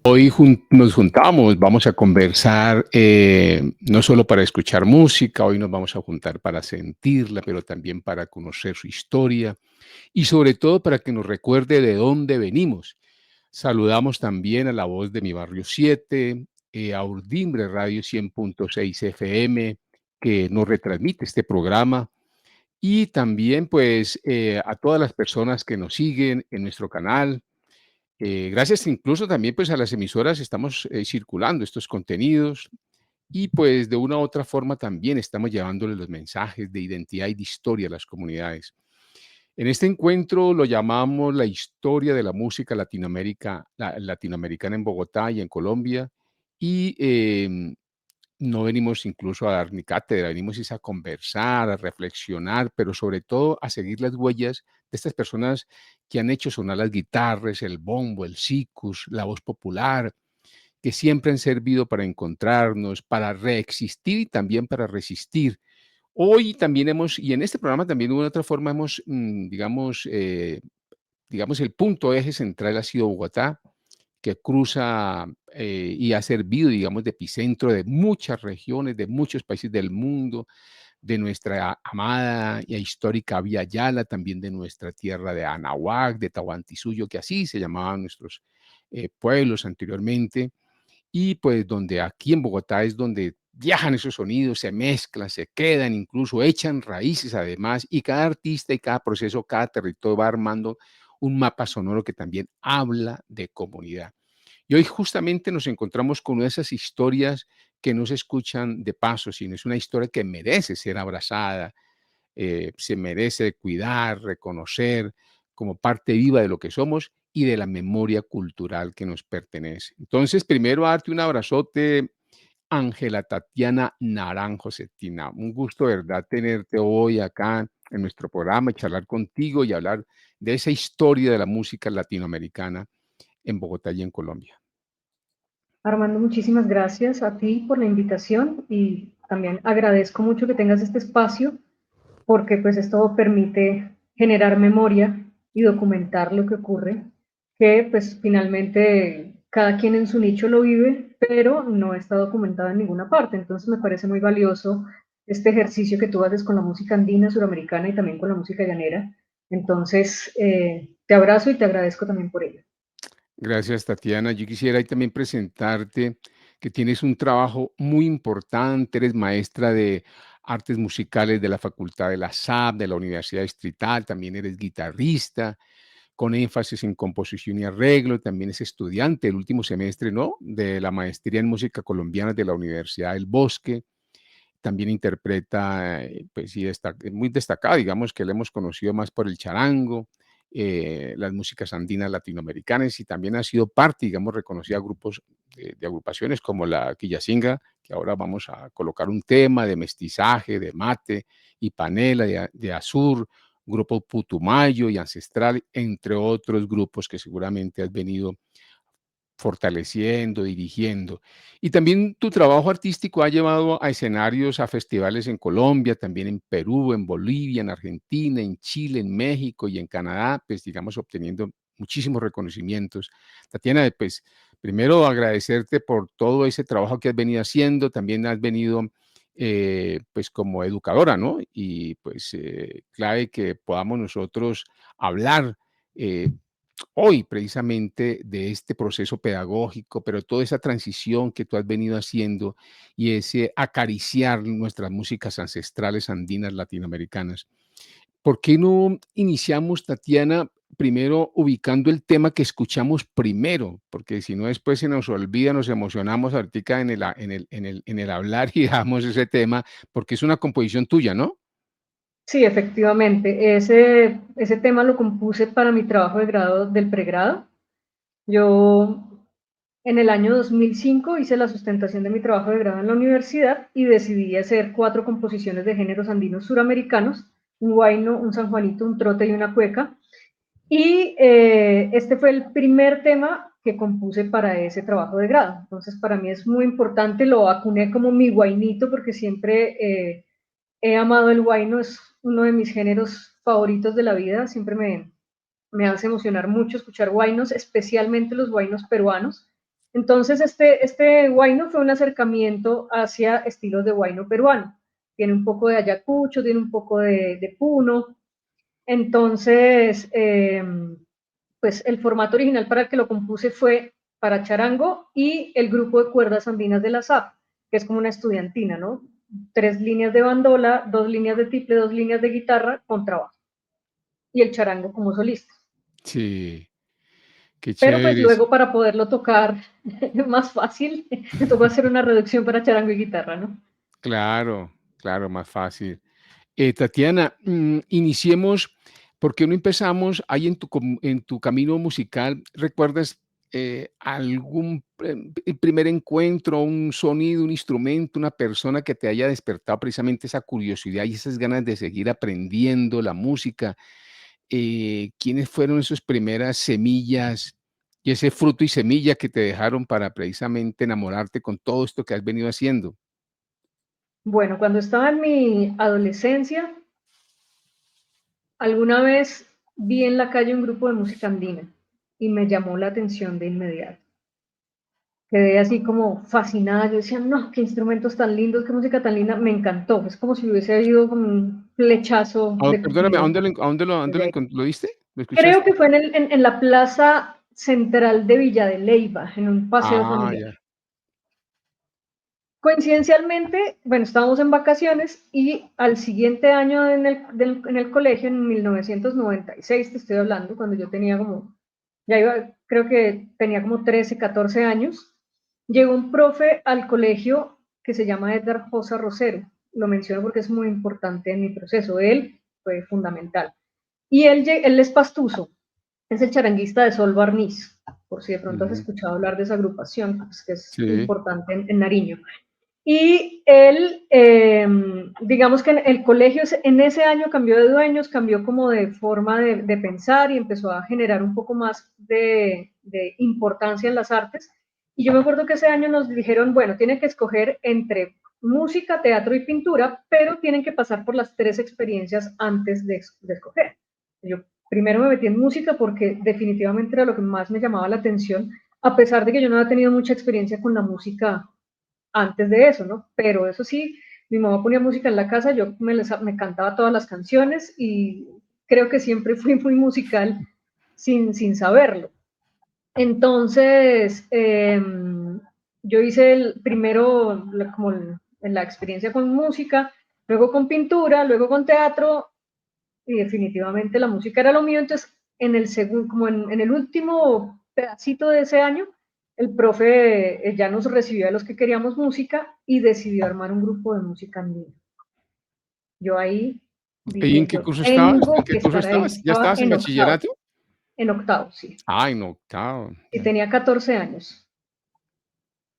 Hoy nos juntamos, vamos a conversar, no solo para escuchar música, hoy nos vamos a juntar para sentirla, pero también para conocer su historia y sobre todo para que nos recuerde de dónde venimos. Saludamos también a La Voz de mi Barrio 7, a Urdimbre Radio 100.6 FM, que nos retransmite este programa, y también pues a todas las personas que nos siguen en nuestro canal. Gracias incluso también pues a las emisoras estamos circulando estos contenidos y pues de una u otra forma también estamos llevándole los mensajes de identidad y de historia a las comunidades. En este encuentro lo llamamos la historia de la música latinoamericana en Bogotá y en Colombia, y no venimos incluso a dar ni cátedra, venimos es a conversar, a reflexionar, pero sobre todo a seguir las huellas de estas personas que han hecho sonar las guitarras, el bombo, el sikus, la voz popular, que siempre han servido para encontrarnos, para reexistir y también para resistir. Hoy también y en este programa también de una otra forma hemos, digamos, el punto eje central ha sido Bogotá, que cruza y ha servido, digamos, de epicentro de muchas regiones, de muchos países del mundo, de nuestra amada y histórica Vía Yala, también de nuestra tierra de Anahuac, de Tahuantinsuyo, que así se llamaban nuestros pueblos anteriormente, y pues donde aquí en Bogotá es donde viajan esos sonidos, se mezclan, se quedan, incluso echan raíces además, y cada artista y cada proceso, cada territorio va armando un mapa sonoro que también habla de comunidad. Y hoy justamente nos encontramos con una de esas historias que no se escuchan de paso, sino es una historia que merece ser abrazada, se merece cuidar, reconocer como parte viva de lo que somos y de la memoria cultural que nos pertenece. Entonces, primero darte un abrazote, Ángela Tatiana Naranjo Cetina. Un gusto, de verdad, tenerte hoy acá en nuestro programa y charlar contigo y hablar de esa historia de la música latinoamericana en Bogotá y en Colombia. Armando, muchísimas gracias a ti por la invitación y también agradezco mucho que tengas este espacio porque pues esto permite generar memoria y documentar lo que ocurre, que pues finalmente cada quien en su nicho lo vive, pero no está documentado en ninguna parte. Entonces me parece muy valioso este ejercicio que tú haces con la música andina, suramericana y también con la música llanera. Entonces, te abrazo y te agradezco también por ello. Gracias, Tatiana. Yo quisiera ahí también presentarte que tienes un trabajo muy importante, eres maestra de artes musicales de la Facultad de la SAP, de la Universidad Distrital, también eres guitarrista, con énfasis en composición y arreglo, también es estudiante del último semestre, ¿no?, de la maestría en música colombiana de la Universidad del Bosque. También interpreta, pues sí, muy destacado, digamos que le hemos conocido más por el charango, las músicas andinas latinoamericanas y también ha sido parte, digamos, reconocida a grupos de agrupaciones como la Quillacinga, que ahora vamos a colocar un tema de mestizaje, de mate y panela, de Azur, grupo Putumayo y Ancestral, entre otros grupos que seguramente has venido fortaleciendo, dirigiendo. Y también tu trabajo artístico ha llevado a escenarios, a festivales en Colombia, también en Perú, en Bolivia, en Argentina, en Chile, en México y en Canadá, pues digamos obteniendo muchísimos reconocimientos. Tatiana, pues primero agradecerte por todo ese trabajo que has venido haciendo, también has venido pues como educadora, ¿no? Y pues clave que podamos nosotros hablar. Hoy precisamente de este proceso pedagógico, pero toda esa transición que tú has venido haciendo y ese acariciar nuestras músicas ancestrales andinas latinoamericanas. ¿Por qué no iniciamos, Tatiana, primero ubicando el tema que escuchamos primero? Porque si no, después se nos olvida, nos emocionamos ahorita en el hablar y damos ese tema, porque es una composición tuya, ¿no? Sí, efectivamente. Ese tema lo compuse para mi trabajo de grado del pregrado. Yo en el año 2005 hice la sustentación de mi trabajo de grado en la universidad y decidí hacer 4 composiciones de géneros andinos suramericanos, un huayno, un sanjuanito, un trote y una cueca. Y este fue el primer tema que compuse para ese trabajo de grado. Entonces, para mí es muy importante, lo acuñé como mi guainito porque siempre he amado el huayno, es uno de mis géneros favoritos de la vida, siempre me hace emocionar mucho escuchar huaynos, especialmente los huaynos peruanos. Entonces, este huayno fue un acercamiento hacia estilos de huayno peruano. Tiene un poco de ayacucho, tiene un poco de puno. Entonces, pues el formato original para el que lo compuse fue para charango y el grupo de cuerdas andinas de la SAP, que es como una estudiantina, ¿no? 3 líneas de bandola, 2 líneas de tiple, 2 líneas de guitarra, contrabajo. Y el charango como solista. Sí, qué Pero pues chévere. luego para poderlo tocar más fácil, me tocó hacer una reducción para charango y guitarra, ¿no? Claro, claro, más fácil. Tatiana, iniciemos, ¿por qué no empezamos ahí en tu camino musical? ¿Recuerdas algún primer encuentro, un sonido, un instrumento, una persona que te haya despertado precisamente esa curiosidad y esas ganas de seguir aprendiendo la música? ¿Quiénes fueron esas primeras semillas y ese fruto y semilla que te dejaron para precisamente enamorarte con todo esto que has venido haciendo? Bueno, cuando estaba en mi adolescencia, alguna vez vi en la calle un grupo de música andina y me llamó la atención de inmediato. Quedé así como fascinada, yo decía, no, qué instrumentos tan lindos, qué música tan linda, me encantó, es como si hubiese ido con un flechazo Ah, de perdóname, ¿a Cupido. dónde Desde ahí. lo viste? ¿Lo Creo escuchaste? que fue en la plaza central de Villa de Leyva, en un paseo Ah, familiar. ya. Coincidencialmente, bueno, estábamos en vacaciones y al siguiente año en el colegio, en 1996, te estoy hablando, cuando yo tenía como, ya iba, creo que tenía como 13, 14 años, llegó un profe al colegio que se llama Edgar Josa Rosero. Lo menciono porque es muy importante en mi proceso. Él fue fundamental. Y él es pastuso, es el charanguista de Sol Barniz, por si de pronto has Ujú. escuchado hablar de esa agrupación, pues, que es Sí. importante en Nariño. Y él, digamos que en el colegio en ese año cambió de dueños, cambió como de forma de pensar y empezó a generar un poco más de importancia en las artes. Y yo me acuerdo que ese año nos dijeron, bueno, tienen que escoger entre música, teatro y pintura, pero tienen que pasar por las 3 experiencias antes de escoger. Yo primero me metí en música porque definitivamente era lo que más me llamaba la atención, a pesar de que yo no había tenido mucha experiencia con la música antes de eso, ¿no? Pero eso sí, mi mamá ponía música en la casa, yo me cantaba todas las canciones y creo que siempre fui muy musical sin saberlo. Entonces, yo hice el primero como la experiencia con música, luego con pintura, luego con teatro y definitivamente la música era lo mío. Entonces, en el segundo, como en el último pedacito de ese año, el profe ya nos recibió a los que queríamos música y decidió armar un grupo de música andina. Yo ahí ¿Y en dije, qué yo curso estabas? ¿En tengo qué que curso estar ahí. estabas? ¿Ya Estaba estabas en bachillerato? en octavo, sí. Ah, en octavo. Y Ya. tenía 14 años,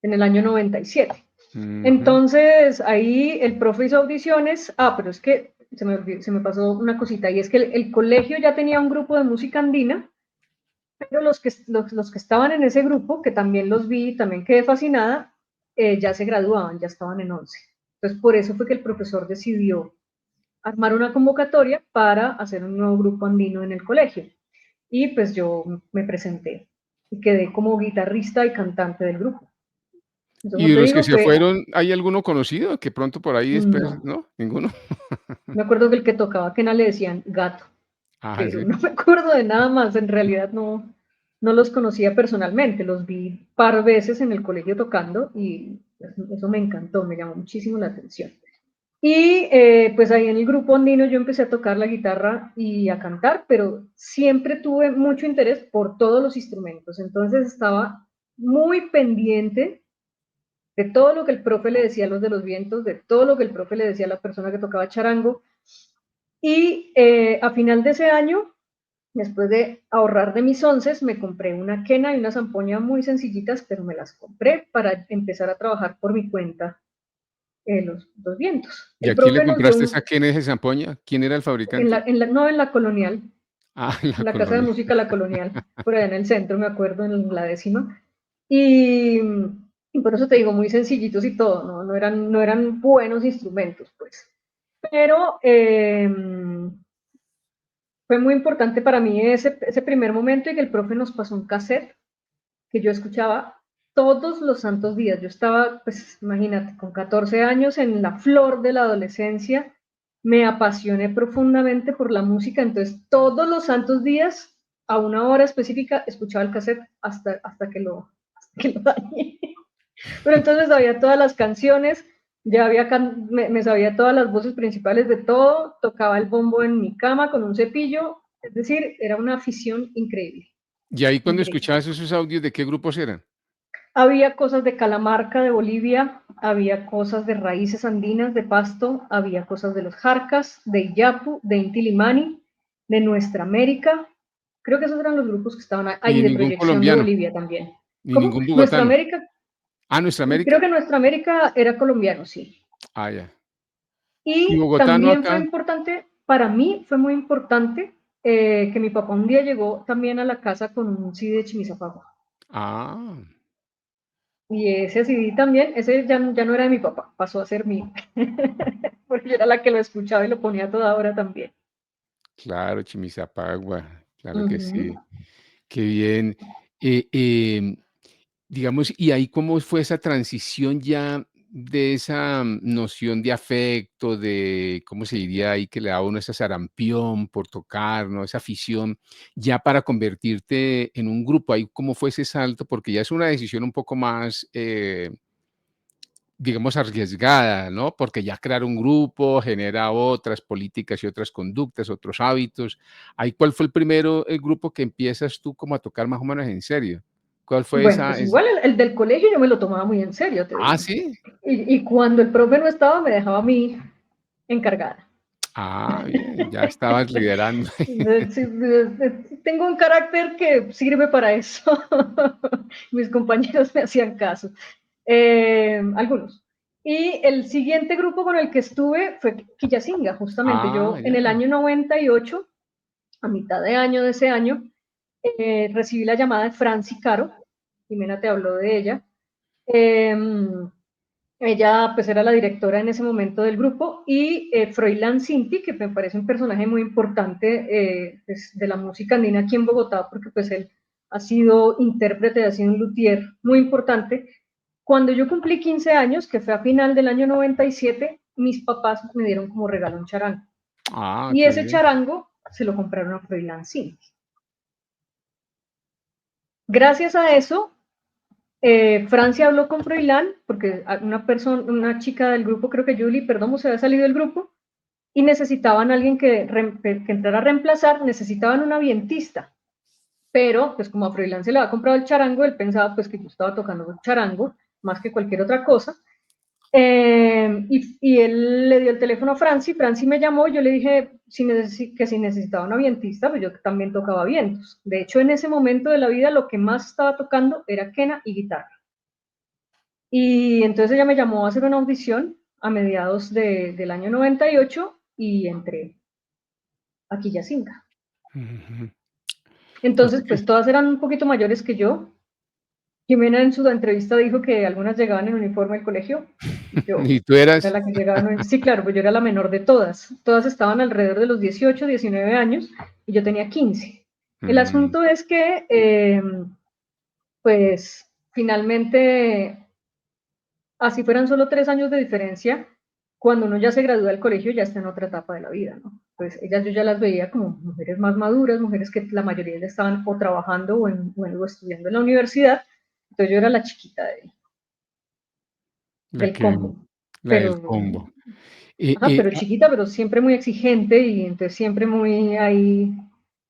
en el año 97. Ujú. Entonces, ahí el profe hizo audiciones. Ah, pero es que se me pasó una cosita, y es que el colegio ya tenía un grupo de música andina, pero los que estaban en ese grupo, que también los vi, también quedé fascinada, ya se graduaban, ya estaban en 11. Entonces, por eso fue que el profesor decidió armar una convocatoria para hacer un nuevo grupo andino en el colegio. Y pues yo me presenté y quedé como guitarrista y cantante del grupo. Entonces, Y como de te los que digo, se fue, fueron, ¿hay alguno conocido que pronto por ahí después, no, no? ¿Ninguno? me acuerdo que el que tocaba Quena le decían gato, Ah, pero sí. no me acuerdo de nada más. En realidad no los conocía personalmente, los vi par veces en el colegio tocando y eso me encantó, me llamó muchísimo la atención. Y pues ahí en el grupo andino yo empecé a tocar la guitarra y a cantar, pero siempre tuve mucho interés por todos los instrumentos. Entonces estaba muy pendiente de todo lo que el profe le decía a los de los vientos, de todo lo que el profe le decía a la persona que tocaba charango. Y a final de ese año, después de ahorrar de mis onces, me compré una quena y una zampoña muy sencillitas, pero me las compré para empezar a trabajar por mi cuenta los vientos. ¿Y El a quién le profe nos dio compraste esa Kenneth de Zampoña? ¿Quién era el fabricante? no en la colonial, Ah, en la en la casa de colonia. música La Colonial, por allá en el centro, me acuerdo, en la 10ª. Y, y por eso te digo, muy sencillitos y todo, no eran buenos instrumentos, pues. Pero fue muy importante para mí ese primer momento y que el profe nos pasó un cassette que yo escuchaba todos los santos días. Yo estaba, pues imagínate, con 14 años en la flor de la adolescencia, me apasioné profundamente por la música, entonces todos los santos días, a una hora específica, escuchaba el cassette hasta que lo dañé. Pero entonces sabía todas las canciones, ya me sabía todas las voces principales de todo, tocaba el bombo en mi cama con un cepillo, es decir, era una afición increíble, Y ahí cuando increíble. escuchabas esos audios, ¿de qué grupos eran? Había cosas de Calamarca, de Bolivia, había cosas de raíces andinas, de Pasto, había cosas de los Jarcas, de Iyapu, de Inti Limani, de Nuestra América. Creo que esos eran los grupos que estaban ahí, Y de ningún Proyección de colombiano, Bolivia también. ni ¿Cómo? ningún Nuestra bogotano. América, Ah, ¿Nuestra creo América? que Nuestra América era colombiano, sí. Ah, ya. ¿Y Y bogotano también fue acá? importante, para mí fue muy importante que mi papá un día llegó también a la casa con un CD de Chimizapago. Ah, Y ese CD también, ese ya no era de mi papá, pasó a ser mío. Porque yo era la que lo escuchaba y lo ponía a toda hora también. claro, Chimisapagua, claro que Ujú. sí. Qué bien. Eh, em, digamos, y ahí cómo fue esa transición ya de esa noción de afecto, de, ¿cómo se diría ahí? Que le da a uno ese sarampión por tocar, ¿no? Esa afición, ya para convertirte en un grupo. Ahí, ¿cómo fue ese salto? Porque ya es una decisión un poco más, digamos, arriesgada, ¿no? Porque ya crear un grupo genera otras políticas y otras conductas, otros hábitos. Ahí, ¿cuál fue el primero, el grupo que empiezas tú como a tocar más o menos en serio? ¿Cuál fue Bueno, esa? pues igual el del colegio yo me lo tomaba muy en serio, te Ah, digo. sí. Y cuando el profe no estaba, me dejaba a mí encargada. Ah, bien, ya estabas liderando. Sí, tengo un carácter que sirve para eso. Mis compañeros me hacían caso. Algunos. Y el siguiente grupo con el que estuve fue Quillacinga, justamente. Ah, Yo en el ya. año 98, a mitad de año de ese año, recibí la llamada de Franci Caro. Jimena te habló de ella. Eh, Ella pues era la directora en ese momento del grupo y Froilán Cinti, que me parece un personaje muy importante pues, de la música andina aquí en Bogotá, porque pues él ha sido intérprete, ha sido un luthier muy importante. Cuando yo cumplí 15 años, que fue a final del año 97, mis papás me dieron como regalo un charango. Ah, Y qué ese bien. charango se lo compraron a Froilán Cinti. Gracias a eso, Francia habló con Froilán, porque una persona, una chica del grupo, creo que Julie Perdomo se había salido del grupo, y necesitaban a alguien que entrara a reemplazar, necesitaban un vientista. Pero, pues como a Froilán se le había comprado el charango, él pensaba pues que yo estaba tocando el charango, más que cualquier otra cosa. Y él le dio el teléfono a Franci, Franci me llamó, yo le dije que si necesitaba una vientista, pues yo también tocaba vientos. De hecho, en ese momento de la vida lo que más estaba tocando era quena y guitarra. Y entonces ella me llamó a hacer una audición a mediados del año 98 y entré a Quillacinga. Ujú. O sea Entonces, que pues todas eran un poquito mayores que yo. Jimena en su entrevista dijo que algunas llegaban en uniforme al colegio. Yo y tú era eras la que llegaba en... Sí, claro, pues yo era la menor de todas. Todas estaban alrededor de los 18, 19 años y yo tenía 15. El mm, asunto es que, pues, finalmente, así fueran solo 3 años de diferencia, cuando uno ya se gradúa del colegio ya está en otra etapa de la vida, ¿no? Pues ellas yo ya las veía como mujeres más maduras, mujeres que la mayoría ya estaban o trabajando o estudiando en la universidad, entonces yo era la chiquita la del que combo, la del pero, combo. ajá, pero chiquita, pero siempre muy exigente y entonces siempre muy ahí,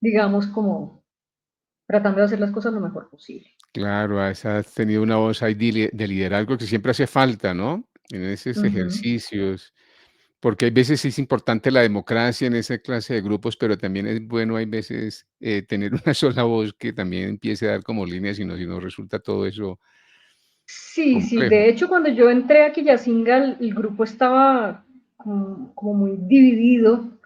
digamos, como tratando de hacer las cosas lo mejor posible. Claro, has tenido una voz ahí de liderazgo que siempre hace falta, ¿no? En esos Ujú. ejercicios, porque hay veces es importante la democracia en esa clase de grupos, pero también es bueno, hay veces, tener una sola voz que también empiece a dar como línea, si no resulta todo eso Sí, sí, complejo. de hecho cuando yo entré a Quillacinga el grupo estaba como muy dividido,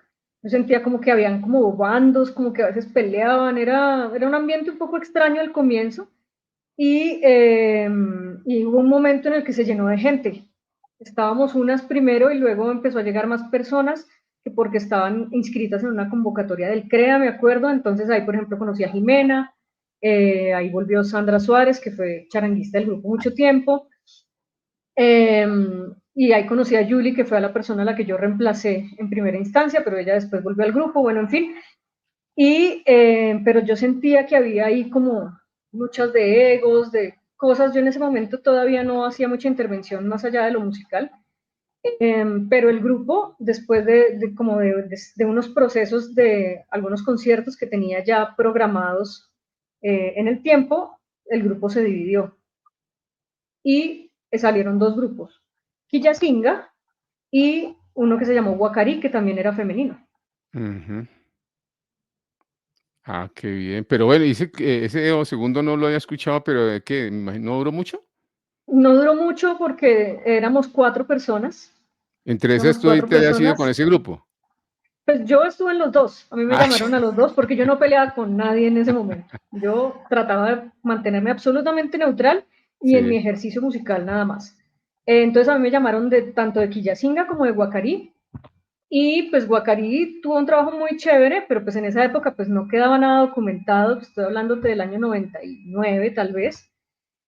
yo sentía como que habían como bandos, como que a veces peleaban, era un ambiente un poco extraño al comienzo y hubo un momento en el que se llenó de gente. Estábamos unas primero y luego empezó a llegar más personas que porque estaban inscritas en una convocatoria del CREA, me acuerdo, entonces ahí por ejemplo conocí a Jimena, ahí volvió Sandra Suárez, que fue charanguista del grupo mucho tiempo, eh, y ahí conocí a Julie, que fue a la persona a la que yo reemplacé en primera instancia, pero ella después volvió al grupo, bueno, en fin, pero yo sentía que había ahí como luchas de egos, de cosas. Yo en ese momento todavía no hacía mucha intervención más allá de lo musical, pero el grupo, después de unos procesos de algunos conciertos que tenía ya programados en el tiempo, el grupo se dividió y salieron dos grupos, Quillacinga y uno que se llamó Guacarí, que también era femenino. Ujú. Ah, qué bien. Pero bueno, dice que ese segundo no lo había escuchado, pero, ¿qué? Me imagino, ¿no duró mucho? No duró mucho porque éramos cuatro personas. Entre esas Éramos tú cuatro te habías ido con personas. ese grupo. Pues yo estuve en los dos. A mí me Ah, llamaron a los dos porque yo no peleaba con nadie en ese momento. Yo trataba de mantenerme absolutamente neutral y en mi sí. ejercicio musical nada más. Entonces a mí me llamaron de tanto de Quillacinga como de Guacarí. Y pues Guacarí tuvo un trabajo muy chévere, pero pues en esa época pues no quedaba nada documentado. Estoy hablándote del año 99 tal vez.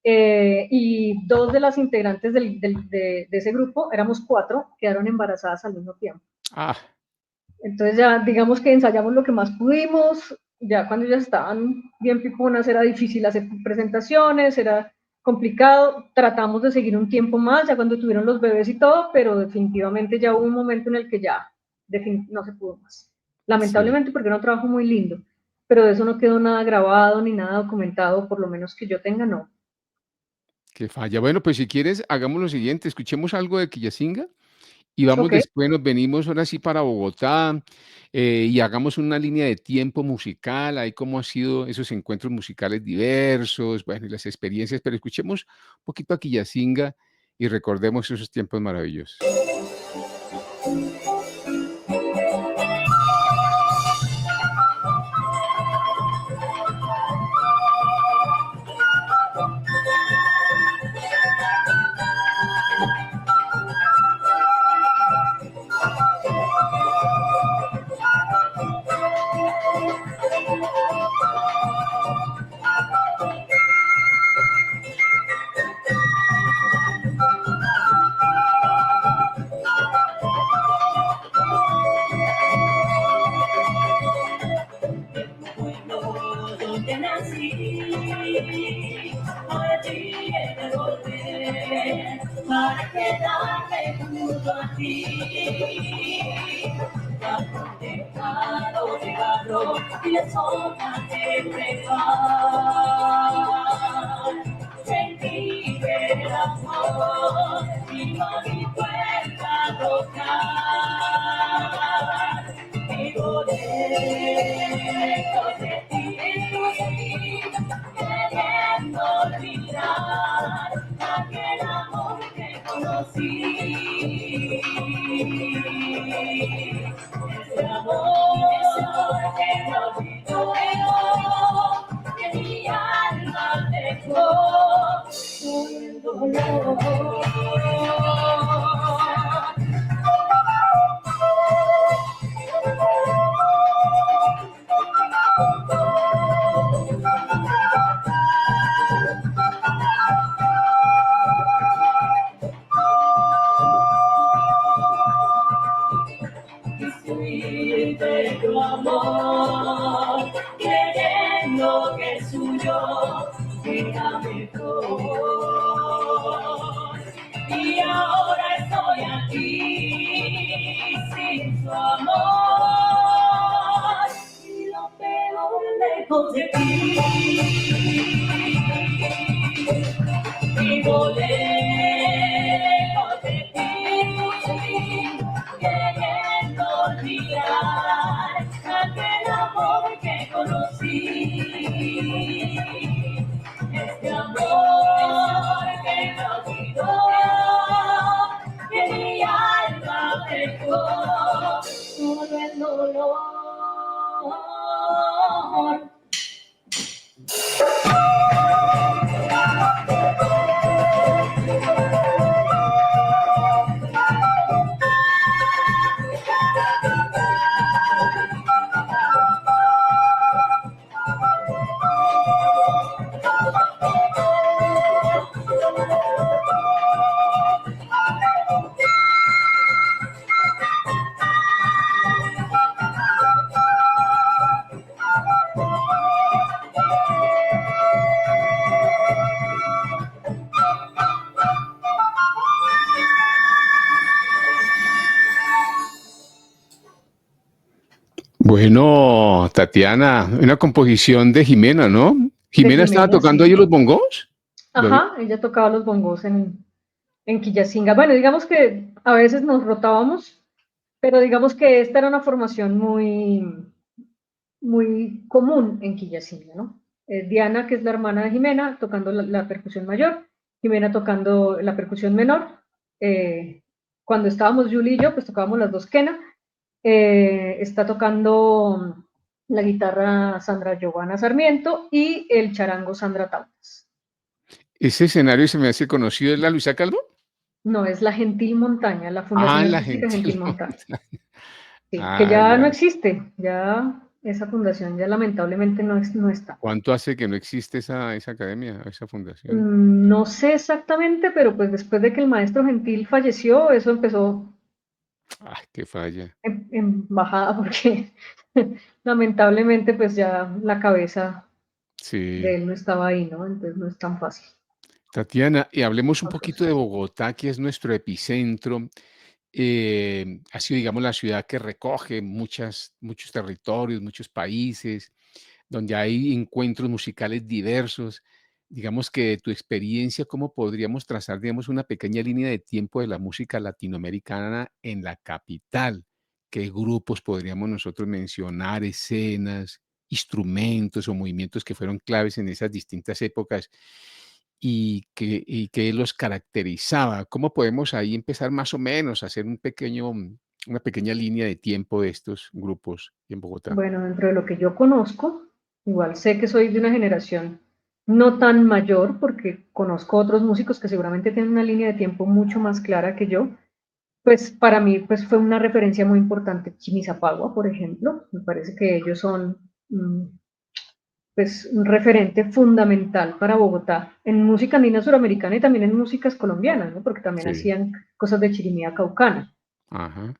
Y dos de las integrantes de ese grupo, éramos cuatro, quedaron embarazadas al mismo tiempo. Ah, Entonces ya digamos que ensayamos lo que más pudimos, ya cuando ya estaban bien piponas era difícil hacer presentaciones, era complicado. Tratamos de seguir un tiempo más, ya cuando tuvieron los bebés y todo, pero definitivamente ya hubo un momento en el que ya no se pudo más. Sí, Lamentablemente, porque era un trabajo muy lindo, pero de eso no quedó nada grabado ni nada documentado, por lo menos que yo tenga, no. qué falla. Bueno, pues si quieres, hagamos lo siguiente, escuchemos algo de Quillacinga y vamos Ok, después, nos venimos ahora sí para Bogotá, y hagamos una línea de tiempo musical, ahí cómo han sido esos encuentros musicales diversos, bueno, y las experiencias, pero escuchemos un poquito a Quillacinga y recordemos esos tiempos maravillosos. Donde nací, allí he de volver para quedarme junto a ti. Bajo un tejado de barro y las hojas de trepar, sentí el amor y a mi puerta tocar. Y volé lejos de ti, queriendo olvidar aquel amor que conocí. Ese amor que no olvidó, que mi alma dejó con el dolor. De tu amor, creyendo que el suyo era mejor. Y ahora estoy aquí sin su amor y lo peor lejos de ti. Y volé lejos de ti, queriendo olvidar aquel amor que conocí. Este amor que me olvidó, que mi alma dejó solo el dolor. Bueno, Tatiana, una composición de Jimena, ¿no? De ¿Jimena estaba Jimena, tocando ahí sí. los bongos? ¿Lo vi? Ajá, ella tocaba los bongos en Quillacinga. Bueno, digamos que a veces nos rotábamos, pero digamos que esta era una formación muy común en Quillacinga, ¿no? Diana, que es la hermana de Jimena, tocando la percusión mayor, Jimena tocando la percusión menor. Cuando estábamos Julie y yo, pues tocábamos las dos quena. Está tocando la guitarra Sandra Giovanna Sarmiento y el charango Sandra Tautas. Ese escenario se me hace conocido, ¿es la Luisa Calvo? No, es la Gentil Montaña, la Ah, Fundación la Artística Gentil gentil Montaña. montaña. Sí, que Ah, ya no ya. existe, ya esa fundación ya lamentablemente no está. ¿Cuánto hace que no existe esa academia, esa fundación? No sé exactamente, pero pues después de que el maestro Gentil falleció, eso empezó Ah, qué falla. en bajada porque lamentablemente pues ya la cabeza de Sí. él no estaba ahí, ¿no? Entonces no es tan fácil. Tatiana, y hablemos un poquito de Bogotá, que es nuestro epicentro. Ha sido, digamos, la ciudad que recoge muchos territorios, muchos países, donde hay encuentros musicales diversos. Digamos que tu experiencia, ¿cómo podríamos trazar, digamos, una pequeña línea de tiempo de la música latinoamericana en la capital? ¿Qué grupos podríamos nosotros mencionar, escenas, instrumentos o movimientos que fueron claves en esas distintas épocas y qué los caracterizaba? ¿Cómo podemos ahí empezar más o menos a hacer una pequeña línea de tiempo de estos grupos en Bogotá? Bueno, dentro de lo que yo conozco, igual sé que soy de una generación no tan mayor, porque conozco otros músicos que seguramente tienen una línea de tiempo mucho más clara que yo. Pues para mí pues fue una referencia muy importante Chimisapagua, por ejemplo. Me parece que ellos son pues un referente fundamental para Bogotá en música andina suramericana y también en músicas colombianas, ¿no? Porque también Sí, hacían cosas de chirimía caucana. ajá,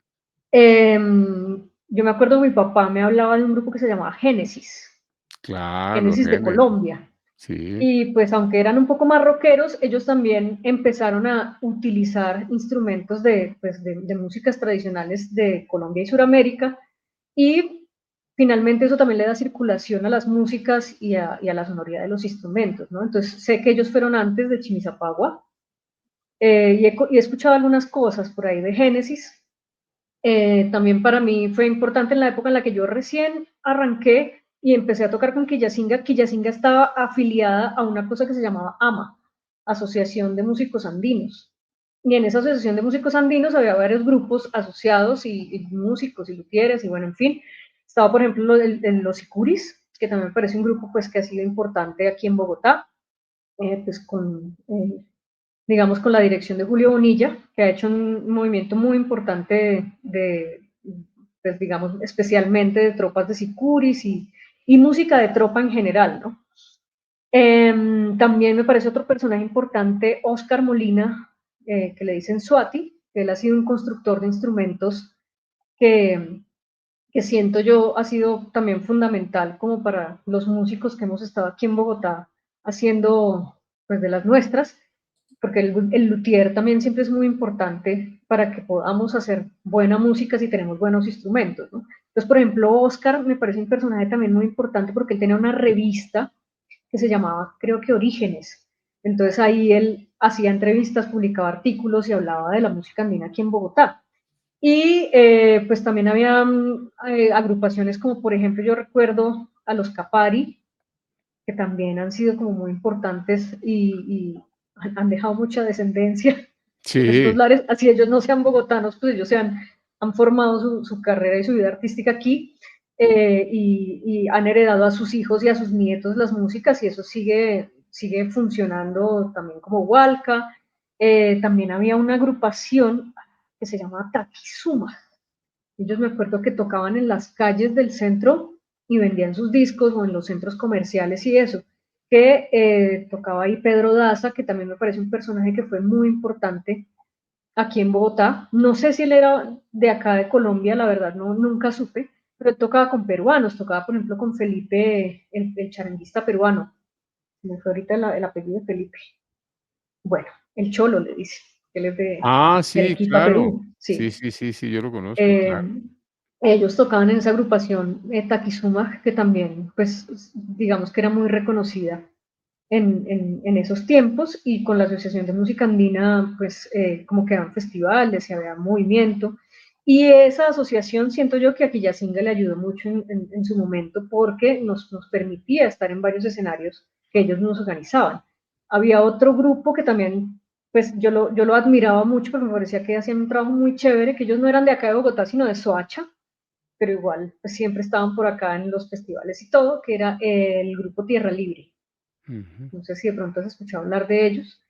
Yo me acuerdo mi papá me hablaba de un grupo que se llamaba Génesis, claro, Génesis de Génesis, Colombia. sí, Y pues aunque eran un poco más rockeros, ellos también empezaron a utilizar instrumentos pues, de músicas tradicionales de Colombia y Suramérica, y finalmente eso también le da circulación a las músicas y a la sonoridad de los instrumentos, ¿no? Entonces sé que ellos fueron antes de Chimisapagua, y he escuchado algunas cosas por ahí de Génesis. También para mí fue importante en la época en la que yo recién arranqué y empecé a tocar con Quillacinga. Quillacinga estaba afiliada a una cosa que se llamaba AMA, Asociación de Músicos Andinos. Y en esa asociación de músicos andinos había varios grupos asociados y músicos y luthieres y bueno, en fin. Estaba, por ejemplo, los Icuris, que también me parece un grupo pues, que ha sido importante aquí en Bogotá, pues digamos, con la dirección de Julio Bonilla, que ha hecho un movimiento muy importante pues, digamos, especialmente de tropas de sicuris y música de tropa en general, ¿no? También me parece otro personaje importante, Oscar Molina, que le dicen Suati, que él ha sido un constructor de instrumentos que, que siento yo ha sido también fundamental como para los músicos que hemos estado aquí en Bogotá haciendo pues de las nuestras, porque el luthier también siempre es muy importante para que podamos hacer buena música si tenemos buenos instrumentos, ¿no? Entonces, por ejemplo, Oscar me parece un personaje también muy importante porque él tenía una revista que se llamaba, creo que Orígenes. Entonces ahí él hacía entrevistas, publicaba artículos y hablaba de la música andina aquí en Bogotá. Y pues también había agrupaciones como, por ejemplo, yo recuerdo a los Capari, que también han sido como muy importantes y han dejado mucha descendencia en estos sí, lares, así ellos no sean bogotanos, pues ellos han formado su carrera y su vida artística aquí, y han heredado a sus hijos y a sus nietos las músicas y eso sigue funcionando también como Hualca. También había una agrupación que se llamaba Takizuma. Ellos me acuerdo que tocaban en las calles del centro y vendían sus discos o en los centros comerciales y eso, que tocaba ahí Pedro Daza, que también me parece un personaje que fue muy importante aquí en Bogotá. No sé si él era de acá de Colombia, la verdad, no, nunca supe, pero él tocaba con peruanos, tocaba por ejemplo con Felipe, el charanguista peruano. Me fue ahorita el apellido de Felipe. Bueno, el Cholo le dice, él es ah, de sí, Arequipa, claro, Perú, sí, sí. sí, sí, sí, yo lo conozco, claro. Eh, Ellos tocaban en esa agrupación Takizuma, que también, pues, digamos que era muy reconocida en esos tiempos, y con la Asociación de Música Andina, pues, como que eran festivales y había movimiento. Y esa asociación siento yo que a Quillacinga le ayudó mucho en su momento porque nos permitía estar en varios escenarios que ellos nos organizaban. Había otro grupo que también, pues yo lo admiraba mucho porque me parecía que hacían un trabajo muy chévere, que ellos no eran de acá de Bogotá, sino de Soacha, pero igual pues siempre estaban por acá en los festivales y todo, que era el grupo Tierra Libre. Ujú. No sé si de pronto has escuchado hablar de ellos,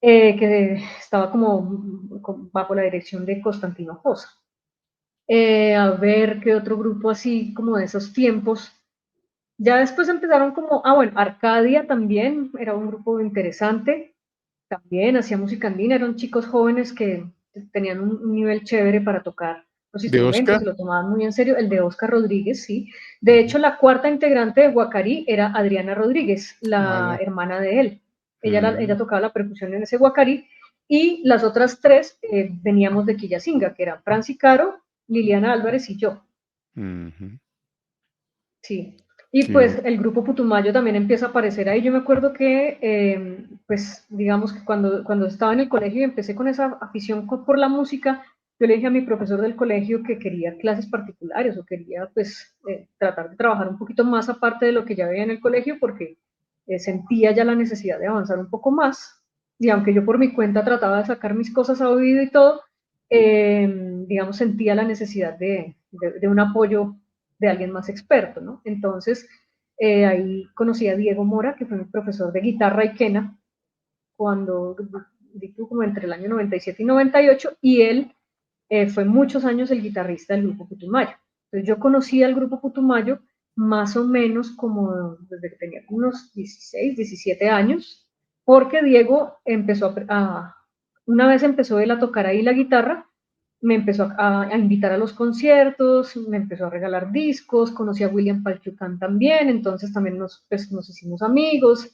que estaba como bajo la dirección de Constantino Josa. A ver qué otro grupo así como de esos tiempos. Ya después empezaron como, bueno, Arcadia también era un grupo interesante, también hacía música andina, eran chicos jóvenes que tenían un nivel chévere para tocar los ¿De instrumentos, Oscar? se lo tomaban muy en serio, el de Oscar Rodríguez, sí. De Ujú. hecho, la cuarta integrante de Guacarí era Adriana Rodríguez, Ah, la ya. hermana de él. Ella tocaba la percusión en ese guacarí, y las otras tres veníamos de Quillacinga, que eran Franci Caro, Liliana Álvarez y yo. Ujú. Sí. Y Qué pues bueno. el grupo Putumayo también empieza a aparecer ahí. Yo me acuerdo que, pues digamos que cuando estaba en el colegio y empecé con esa afición por la música, yo le dije a mi profesor del colegio que quería clases particulares o quería pues tratar de trabajar un poquito más aparte de lo que ya veía en el colegio, porque sentía ya la necesidad de avanzar un poco más. Y aunque yo por mi cuenta trataba de sacar mis cosas a oído y todo, digamos, sentía la necesidad de un apoyo de alguien más experto, ¿no? Entonces, ahí conocí a Diego Mora, que fue mi profesor de guitarra y quena, cuando, como entre el año 97 y 98, y él fue muchos años el guitarrista del grupo Putumayo. Entonces, yo conocí al grupo Putumayo más o menos como desde que tenía unos 16, 17 años, porque Diego una vez empezó él a tocar ahí la guitarra, me empezó a invitar a los conciertos, me empezó a regalar discos, conocí a William Palchucan también, entonces también nos hicimos amigos.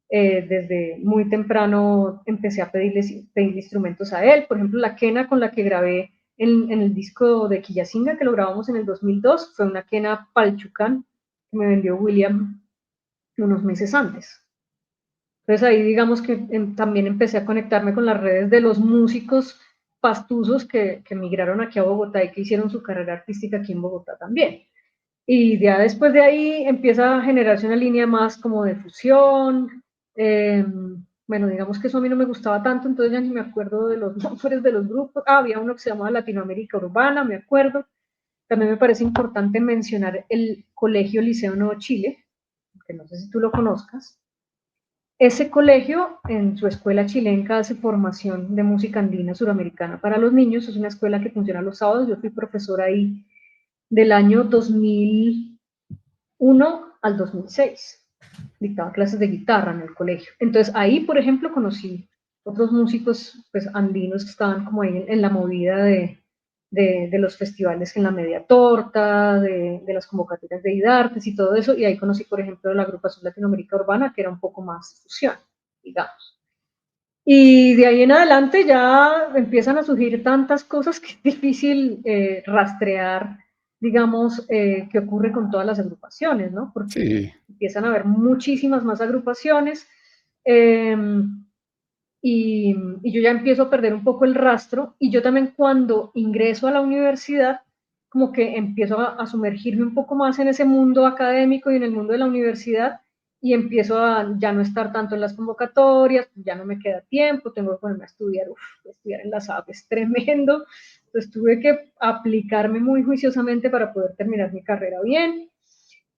Desde muy temprano empecé a pedirle instrumentos a él, por ejemplo, la quena con la que grabé en el disco de Quillacinga, que lo grabamos en el 2002, fue una quena Palchucan que me vendió William unos meses antes. Entonces ahí digamos que también empecé a conectarme con las redes de los músicos pastusos que migraron aquí a Bogotá y que hicieron su carrera artística aquí en Bogotá también. Y ya después de ahí empieza a generarse una línea más como de fusión. eh, bueno, digamos que eso a mí no me gustaba tanto, entonces ya ni me acuerdo de los nombres de los grupos. Había uno que se llamaba Latinoamérica Urbana, me acuerdo. También me parece importante mencionar el Colegio Liceo Nuevo Chile, que no sé si tú lo conozcas. Ese colegio, en su escuela chilenca, hace formación de música andina suramericana para los niños. Es una escuela que funciona los sábados. Yo fui profesora ahí del año 2001 al 2006. Dictaba clases de guitarra en el colegio. Entonces ahí, por ejemplo, conocí otros músicos pues, andinos que estaban como ahí en la movida de los festivales en la media torta, de las convocatorias de IDARTES y todo eso, y ahí conocí, por ejemplo, la agrupación Latinoamérica Urbana, que era un poco más fusión, digamos. Y de ahí en adelante ya empiezan a surgir tantas cosas que es difícil rastrear, digamos, qué ocurre con todas las agrupaciones, ¿no? Porque Sí. empiezan a haber muchísimas más agrupaciones. eh, y yo ya empiezo a perder un poco el rastro, y yo también cuando ingreso a la universidad, como que empiezo a sumergirme un poco más en ese mundo académico y en el mundo de la universidad, y empiezo a ya no estar tanto en las convocatorias, ya no me queda tiempo, tengo que ponerme a estudiar, estudiar en la SAP es tremendo, entonces tuve que aplicarme muy juiciosamente para poder terminar mi carrera bien,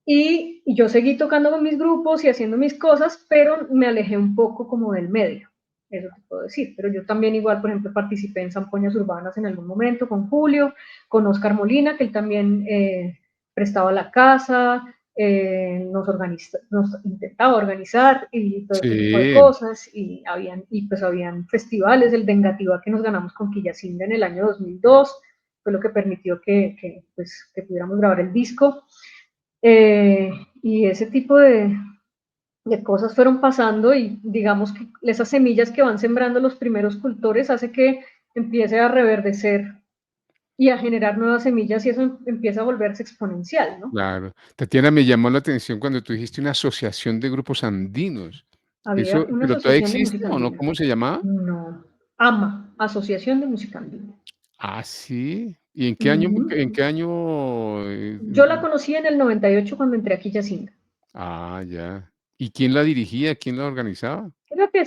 y yo seguí tocando con mis grupos y haciendo mis cosas, pero me alejé un poco como del medio, eso te puedo decir. Pero yo también igual, por ejemplo, participé en Zampoñas Urbanas en algún momento con Julio, con Oscar Molina, que él también prestaba la casa, nos intentaba organizar y todo este tipo de Sí. cosas, pues habían festivales, el Vengativa que nos ganamos con Quillacinga en el año 2002, fue lo que permitió pues, que pudiéramos grabar el disco. Eh, y ese tipo de cosas fueron pasando, y digamos que esas semillas que van sembrando los primeros cultores hace que empiece a reverdecer y a generar nuevas semillas, y eso empieza a volverse exponencial, ¿no? Claro. Tatiana, me llamó la atención cuando tú dijiste una asociación de grupos andinos. Había Eso, una ¿pero todavía asociación de existe música o no? andina. ¿Cómo se llamaba? No, AMA, Asociación de Música Andina. Ah, sí. ¿Y en Uh-huh. qué año? Yo la conocí en el 98 cuando entré aquí a Yacinga. Ya. ¿Y quién la dirigía? ¿Quién la organizaba? Creo que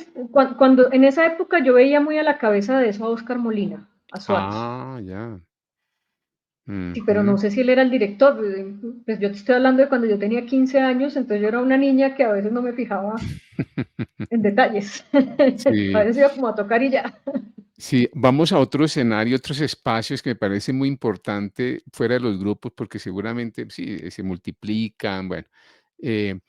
cuando en esa época yo veía muy a la cabeza de eso a Oscar Molina, a Suárez. Ya. Sí, pero Ujú. no sé si él era el director. Pues yo te estoy hablando de cuando yo tenía 15 años, entonces yo era una niña que a veces no me fijaba en detalles. A Sí. veces iba como a tocar y ya. Sí, vamos a otro escenario, otros espacios que me parece muy importante fuera de los grupos, porque seguramente sí, se multiplican, bueno, eh,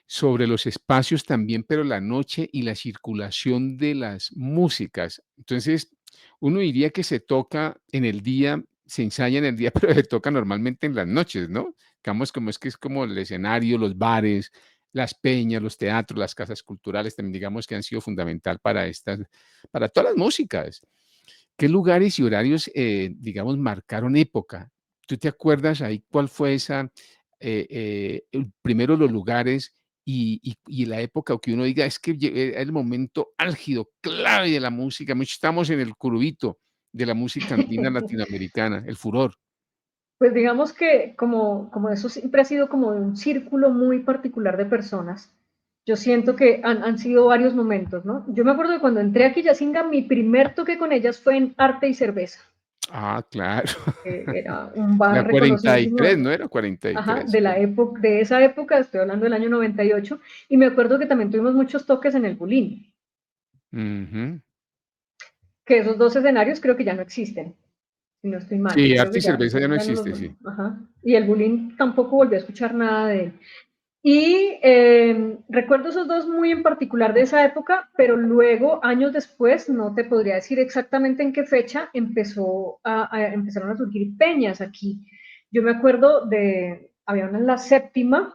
sobre los espacios también, pero la noche y la circulación de las músicas. Entonces, uno diría que se toca en el día, se ensaya en el día, pero se toca normalmente en las noches, ¿no? Digamos, como es que es como el escenario, los bares, las peñas, los teatros, las casas culturales, también digamos que han sido fundamental para todas las músicas. ¿Qué lugares y horarios, digamos, marcaron época? ¿Tú te acuerdas ahí cuál fue primero los lugares y la época o que uno diga, es que era el momento álgido, clave de la música, estamos en el curubito de la música andina latinoamericana, el furor. Pues digamos que como eso siempre ha sido como de un círculo muy particular de personas, yo siento que han sido varios momentos, ¿no? Yo me acuerdo de cuando entré a Quillacinga, mi primer toque con ellas fue en Arte y Cerveza, Ah, claro. que era un La bar 43, reconocidísimo, ¿no era ajá, 43? de la época, de esa época, estoy hablando del año 98, y me acuerdo que también tuvimos muchos toques en el Bulín, Ujú. que esos dos escenarios creo que ya no existen, si no estoy mal, Sí, creo arte que y cerveza ya no ya no los, existe, sí. ajá, y el Bulín tampoco volví a escuchar nada de él. Y recuerdo esos dos muy en particular de esa época, pero luego, años después, no te podría decir exactamente en qué fecha, empezaron a surgir peñas aquí. Yo me acuerdo había una en la séptima,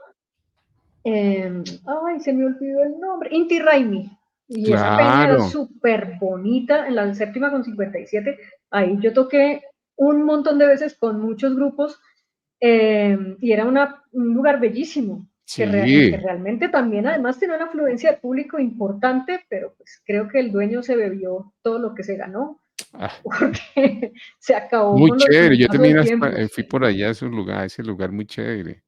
ay, se me olvidó el nombre, Inti Raimi. Y esa peña era Claro. súper bonita, en la séptima con 57. Ahí yo toqué un montón de veces con muchos grupos y era un lugar bellísimo, en el que Sí. realmente también además tenía una afluencia de público importante, pero pues creo que el dueño se bebió todo lo que se ganó, Ah, porque se acabó muy con chévere. el Yo paso del también tiempo. fui por allá a ese lugar muy chévere.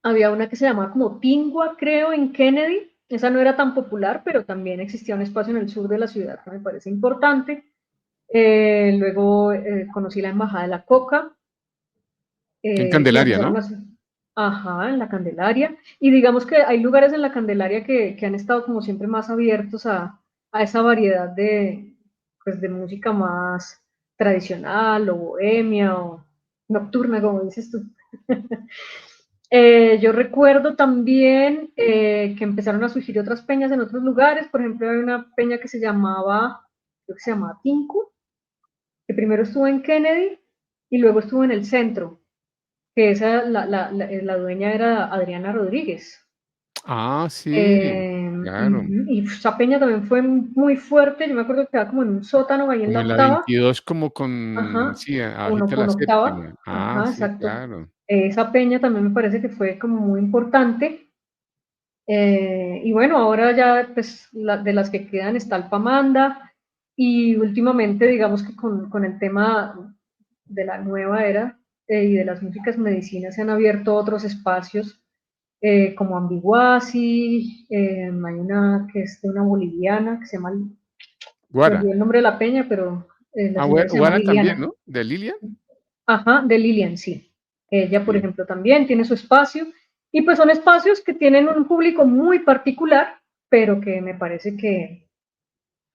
Había una que se llamaba como Pingua, creo, en Kennedy. Esa no era tan popular, pero también existía un espacio en el sur de la ciudad que me parece importante. Luego conocí la Embajada de la Coca En y Candelaria, empezaron ¿no? a... Ajá, en la Candelaria. Y digamos que hay lugares en la Candelaria que han estado como siempre más abiertos a esa variedad pues, de música más tradicional o bohemia o nocturna, como dices tú. Yo recuerdo también que empezaron a surgir otras peñas en otros lugares. Por ejemplo, hay una peña que creo que se llamaba Tinku, que primero estuvo en Kennedy y luego estuvo en el centro, que la dueña era Adriana Rodríguez. Ah, sí, claro. Y esa peña también fue muy fuerte. Yo me acuerdo que quedaba como en un sótano ahí en Como la en la octava. 22, como con, Ajá, sí, uno abajito de la con octava. séptima. Ah, Ajá, sí, exacto. claro. Esa peña también me parece que fue como muy importante. Y bueno, ahora ya pues de las que quedan está Alpamanda y últimamente digamos que con el tema de la nueva era y de las músicas medicinas se han abierto otros espacios como Ambiguasi, hay una que es de una boliviana que se llama, me Guara. olvidé el nombre de la peña, pero la señora se llama Guara también, Liliana. ¿no? ¿De Lilia? Ajá, de Lilian, sí. Ella, por Sí. ejemplo, también tiene su espacio. Y pues son espacios que tienen un público muy particular, pero que me parece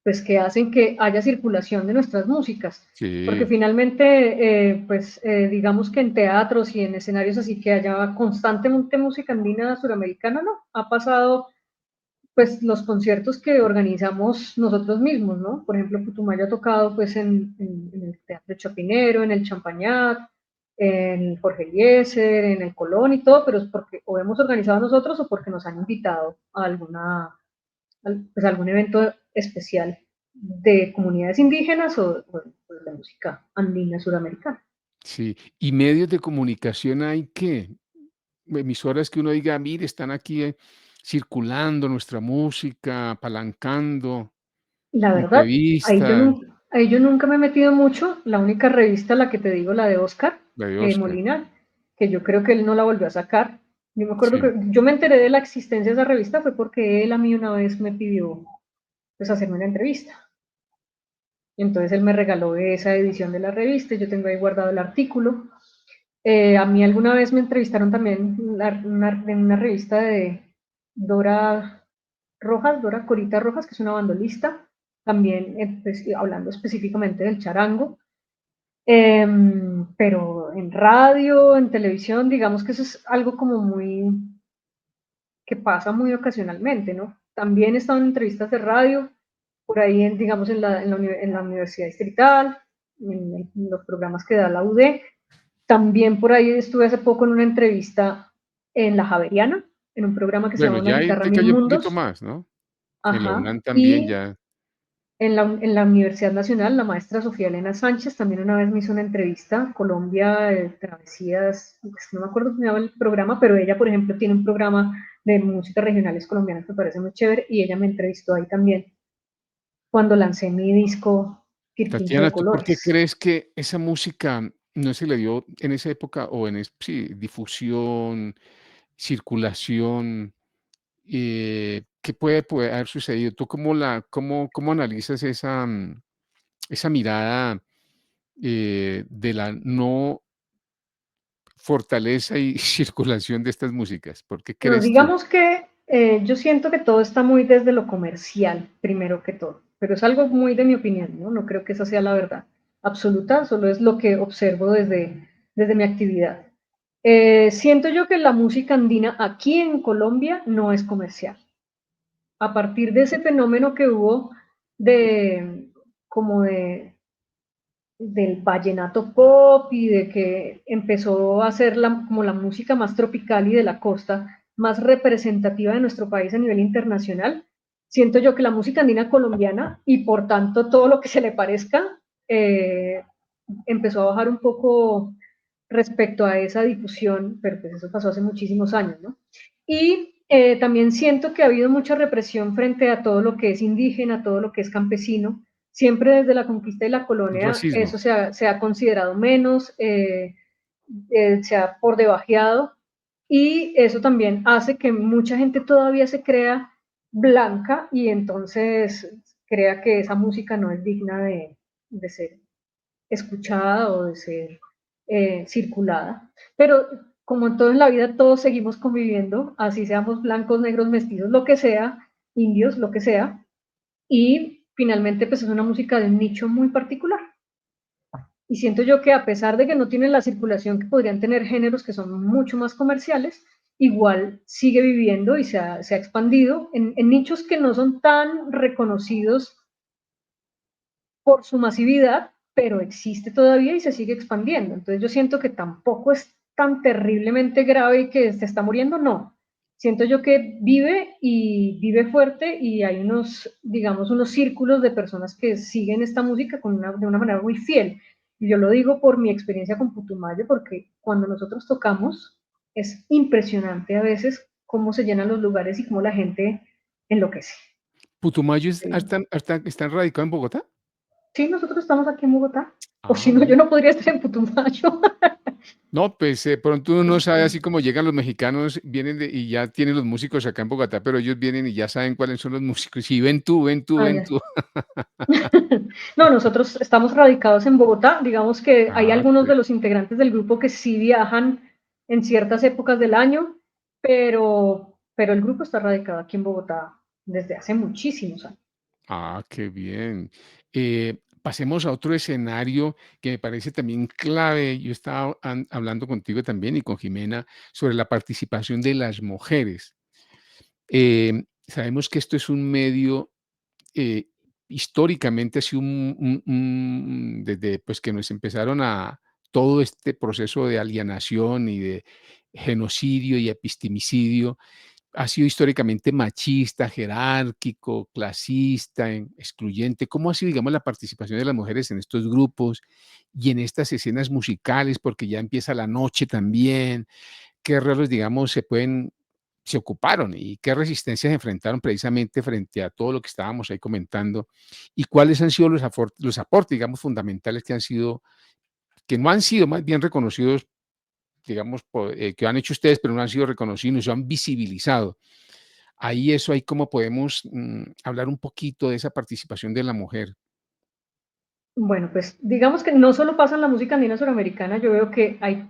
pues, que hacen que haya circulación de nuestras músicas. Porque Sí. finalmente, pues digamos que en teatros y en escenarios así que haya constantemente música andina suramericana, no. Ha pasado pues los conciertos que organizamos nosotros mismos, ¿no? Por ejemplo, Putumayo ha tocado pues en el Teatro Chapinero, en el Champañat, en el Jorge Eliezer, en el Colón y todo, pero es porque o hemos organizado nosotros o porque nos han invitado a pues algún evento especial de comunidades indígenas o de música andina suramericana. Sí. ¿Y medios de comunicación hay qué? Emisoras que uno diga, mire, están aquí circulando nuestra música, apalancando, La verdad, entrevistas, ahí yo nunca me he metido mucho. La única revista, la que te digo, la de Oscar la de Oscar. Molina, que yo creo que él no la volvió a sacar. Yo me acuerdo Sí. que yo me enteré de la existencia de esa revista fue porque él a mí una vez me pidió pues hacerme una entrevista. Y entonces él me regaló esa edición de la revista, yo tengo ahí guardado el artículo. A mí alguna vez me entrevistaron también en una revista de Dora Rojas, Dora Corita Rojas, que es una bandolista, también pues, hablando específicamente del charango, pero en radio, en televisión, digamos que eso es algo como que pasa muy ocasionalmente, ¿no? También he estado en entrevistas de radio, por ahí, digamos, en la Universidad Distrital, en los programas que da la UD. También por ahí estuve hace poco en una entrevista en La Javeriana, en un programa que se Bueno, llama Una ya ahí guitarra te mil cayó un poquito mundos. más, ¿no? En la Ajá. UNAM también Y ya. en la Universidad Nacional, la maestra Sofía Elena Sánchez también una vez me hizo una entrevista, Colombia, Travesías, no me acuerdo cómo se llama el programa, pero ella, por ejemplo, tiene un programa de músicas regionales colombianas que me parece muy chévere y ella me entrevistó ahí también cuando lancé mi disco Quirquincho de Tatiana, ¿tú por qué Colores. crees que esa música no se le dio en esa época o en sí, difusión, circulación? ¿Qué puede haber sucedido? ¿Tú cómo analizas esa, esa mirada de la no fortaleza y circulación de estas músicas? ¿Por qué No, crees tú? digamos que yo siento que todo está muy desde lo comercial, primero que todo, pero es algo muy de mi opinión, ¿no? No creo que esa sea la verdad absoluta, solo es lo que observo desde mi actividad. Siento yo que la música andina aquí en Colombia no es comercial. A partir de ese fenómeno que hubo de como del vallenato pop y de que empezó a ser como la música más tropical y de la costa, más representativa de nuestro país a nivel internacional, siento yo que la música andina colombiana y por tanto todo lo que se le parezca eh, empezó a bajar un poco respecto a esa difusión, pero pues eso pasó hace muchísimos años, ¿no? Y también siento que ha habido mucha represión frente a todo lo que es indígena, todo lo que es campesino. Siempre desde la conquista y la colonia eso Racismo. se ha considerado menos, se ha por debajeado y eso también hace que mucha gente todavía se crea blanca y entonces crea que esa música no es digna de ser escuchada o de ser circulada. Pero como en todo en la vida, todos seguimos conviviendo, así seamos blancos, negros, mestizos, lo que sea, indios, lo que sea, y finalmente pues es una música de un nicho muy particular. Y siento yo que a pesar de que no tienen la circulación que podrían tener géneros que son mucho más comerciales, igual sigue viviendo y se ha expandido en nichos que no son tan reconocidos por su masividad, pero existe todavía y se sigue expandiendo. Entonces yo siento que tampoco es tan terriblemente grave y que se está muriendo, no. Siento yo que vive y vive fuerte y hay unos, digamos, unos círculos de personas que siguen esta música de una manera muy fiel. Y yo lo digo por mi experiencia con Putumayo, porque cuando nosotros tocamos es impresionante a veces cómo se llenan los lugares y cómo la gente enloquece. ¿Putumayo Sí. está radicado en Bogotá? Sí, nosotros estamos aquí en Bogotá. O si Ah, no, yo bueno. no podría estar en Putumayo. No, pues pronto uno no sabe así como llegan los mexicanos, vienen y ya tienen los músicos acá en Bogotá, pero ellos vienen y ya saben cuáles son los músicos. Y ven tú, ven tú, Ah, ven ya. tú. No, nosotros estamos radicados en Bogotá. Digamos que hay Ah, algunos qué de los integrantes del grupo que sí viajan en ciertas épocas del año, pero el grupo está radicado aquí en Bogotá desde hace muchísimos años. qué bien. Pasemos a otro escenario que me parece también clave. Yo estaba hablando contigo también y con Jimena sobre la participación de las mujeres. Sabemos que esto es un medio eh, históricamente ha sido desde pues que nos empezaron a todo este proceso de alienación y de genocidio y epistemicidio, ha sido históricamente machista, jerárquico, clasista, excluyente. ¿Cómo ha sido, digamos, la participación de las mujeres en estos grupos y en estas escenas musicales? Porque ya empieza la noche también. ¿Qué roles, digamos, se ocuparon y qué resistencias enfrentaron precisamente frente a todo lo que estábamos ahí comentando? ¿Y cuáles han sido los aportes, digamos, fundamentales que no han sido más bien reconocidos, digamos, que han hecho ustedes, pero no han sido reconocidos, no se han visibilizado? Ahí cómo podemos hablar un poquito de esa participación de la mujer. Bueno, pues digamos que no solo pasa en la música andina suramericana, yo veo que hay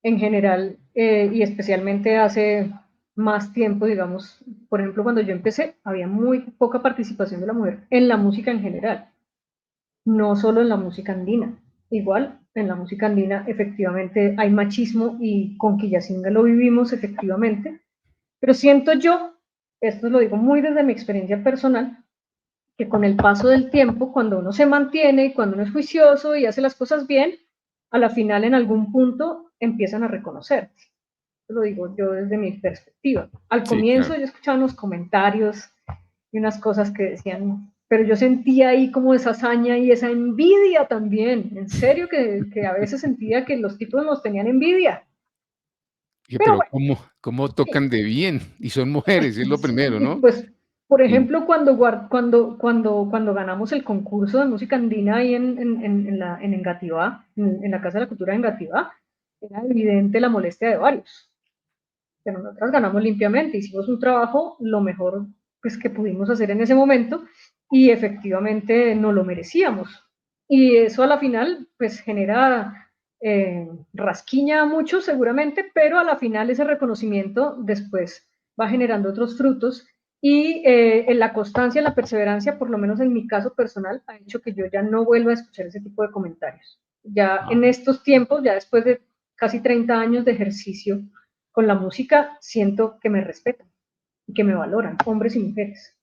en general y especialmente hace más tiempo, digamos, por ejemplo, cuando yo empecé, había muy poca participación de la mujer en la música en general, no solo en la música andina. Igual, en la música andina efectivamente hay machismo y con Quillacinga lo vivimos efectivamente, pero siento yo, esto lo digo muy desde mi experiencia personal, que con el paso del tiempo, cuando uno se mantiene y cuando uno es juicioso y hace las cosas bien, a la final en algún punto empiezan a reconocer. lo digo yo desde mi perspectiva. Al Sí, comienzo claro. yo escuchaba unos comentarios y unas cosas que decían, pero yo sentía ahí como esa hazaña y esa envidia también, en serio que a veces sentía que los tipos nos tenían envidia, Oye, pero pero bueno, ¿cómo sí, tocan de bien? Y son mujeres, es lo primero, sí, ¿no? pues, por Sí. ejemplo, cuando ganamos el concurso de música andina ahí en Engativá, en la Casa de la Cultura de Engativá, era evidente la molestia de varios. Pero nosotras ganamos limpiamente, hicimos un trabajo lo mejor pues, que pudimos hacer en ese momento y efectivamente no lo merecíamos. Y eso a la final pues genera rasquiña a muchos seguramente, pero a la final ese reconocimiento después va generando otros frutos y en la constancia, en la perseverancia, por lo menos en mi caso personal, ha hecho que yo ya no vuelva a escuchar ese tipo de comentarios. Ya Ah, en estos tiempos, ya después de casi 30 años de ejercicio con la música, siento que me respetan y que me valoran, hombres y mujeres.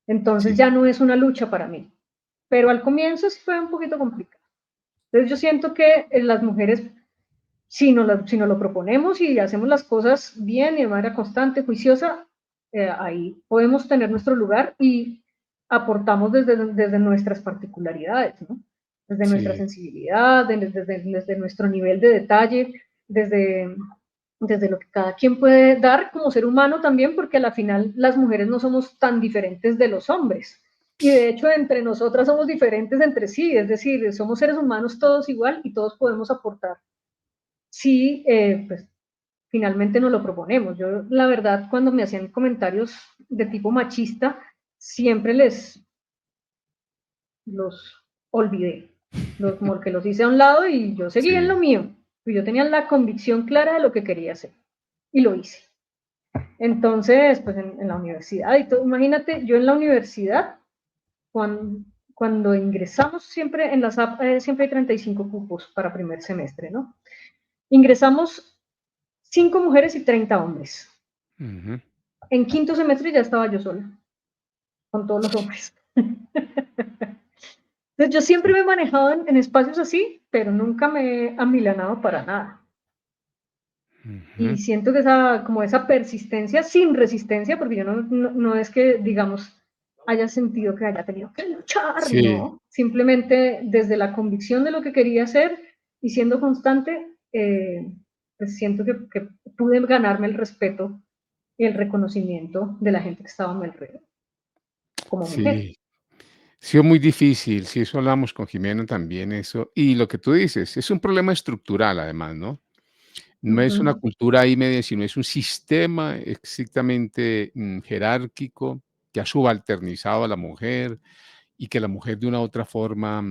Entonces sí, ya no es una lucha para mí. Pero al comienzo sí fue un poquito complicado. Entonces yo siento que las mujeres, si nos lo proponemos y hacemos las cosas bien y de manera constante, juiciosa, ahí podemos tener nuestro lugar y aportamos desde nuestras particularidades, ¿no? Desde nuestra sí, sensibilidad, desde nuestro nivel de detalle, desde, desde lo que cada quien puede dar como ser humano también, porque a la final las mujeres no somos tan diferentes de los hombres. Y de hecho, entre nosotras somos diferentes entre sí, es decir, somos seres humanos todos igual y todos podemos aportar si pues, finalmente nos lo proponemos. Yo, la verdad, cuando me hacían comentarios de tipo machista, siempre los olvidé, como que los hice a un lado y yo seguía en lo sí. mío. Y yo tenía la convicción clara de lo que quería hacer y lo hice. Entonces, pues en la universidad y todo, imagínate, yo en la universidad, cuando, cuando ingresamos, siempre en las siempre hay 35 cupos para primer semestre, ¿no? Ingresamos 5 mujeres y 30 hombres. Ujú. En quinto semestre ya estaba yo sola, con todos los hombres. Entonces yo siempre Sí. me he manejado en espacios así, pero nunca me he amilanado para nada. Y Ujú. siento que esa, como esa persistencia sin resistencia, porque yo no es que, digamos, haya sentido que haya tenido que luchar, Sí, no. Simplemente desde la convicción de lo que quería hacer y siendo constante, pues siento que pude ganarme el respeto y el reconocimiento de la gente que estaba a mi alrededor, como mujer. sí. Sí, sido muy difícil, sí, eso hablamos con Jimena también, eso. Y lo que tú dices, es un problema estructural además, ¿no? No es una Ujú. cultura ahí media, sino es un sistema estrictamente, jerárquico que ha subalternizado a la mujer y que la mujer de una u otra forma,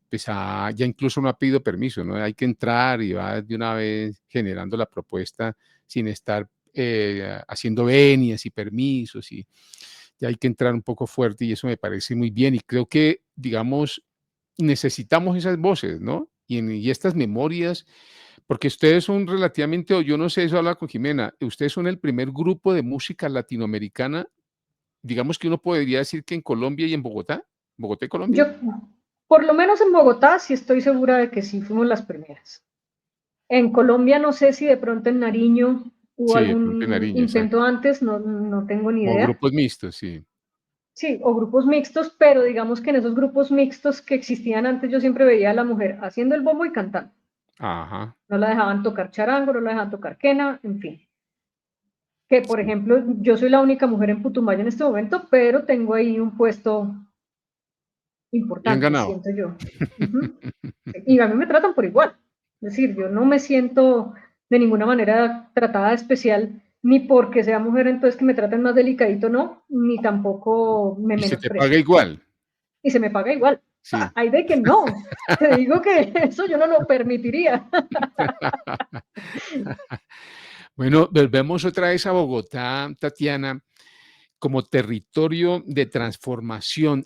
pues, ya incluso no ha pedido permiso, ¿no? Hay que entrar y va de una vez generando la propuesta sin estar, haciendo venias y permisos, y ya hay que entrar un poco fuerte, y eso me parece muy bien. Y creo que, digamos, necesitamos esas voces, ¿no? Y estas memorias, porque ustedes son relativamente, o yo no sé, eso habla con Jimena, ustedes son el primer grupo de música latinoamericana, digamos que uno podría decir que en Colombia y en Bogotá, Bogotá y Yo, Colombia. por lo menos en Bogotá, sí estoy segura de que sí fuimos las primeras. En Colombia no sé si de pronto en Nariño hubo Sí, de pronto en algún Nariño, intento exacto. antes, no tengo ni O idea. grupos mixtos, sí. Sí, o grupos mixtos, pero digamos que en esos grupos mixtos que existían antes yo siempre veía a la mujer haciendo el bombo y cantando. Ajá, No la dejaban tocar charango, no la dejaban tocar quena, en fin. Que por sí. ejemplo, yo soy la única mujer en Putumayo en este momento, pero tengo ahí un puesto Bien importante, ganado. siento yo. Ujú. Y a mí me tratan por igual. Es decir, yo no me siento de ninguna manera tratada de especial, ni porque sea mujer, entonces que me traten más delicadito, no, ni tampoco me Y se te paga menosprecian. No. igual. Y se me paga igual. Sí. Hay de que no. Te digo que eso yo no lo permitiría. Bueno, volvemos otra vez a Bogotá, Tatiana, como territorio de transformación.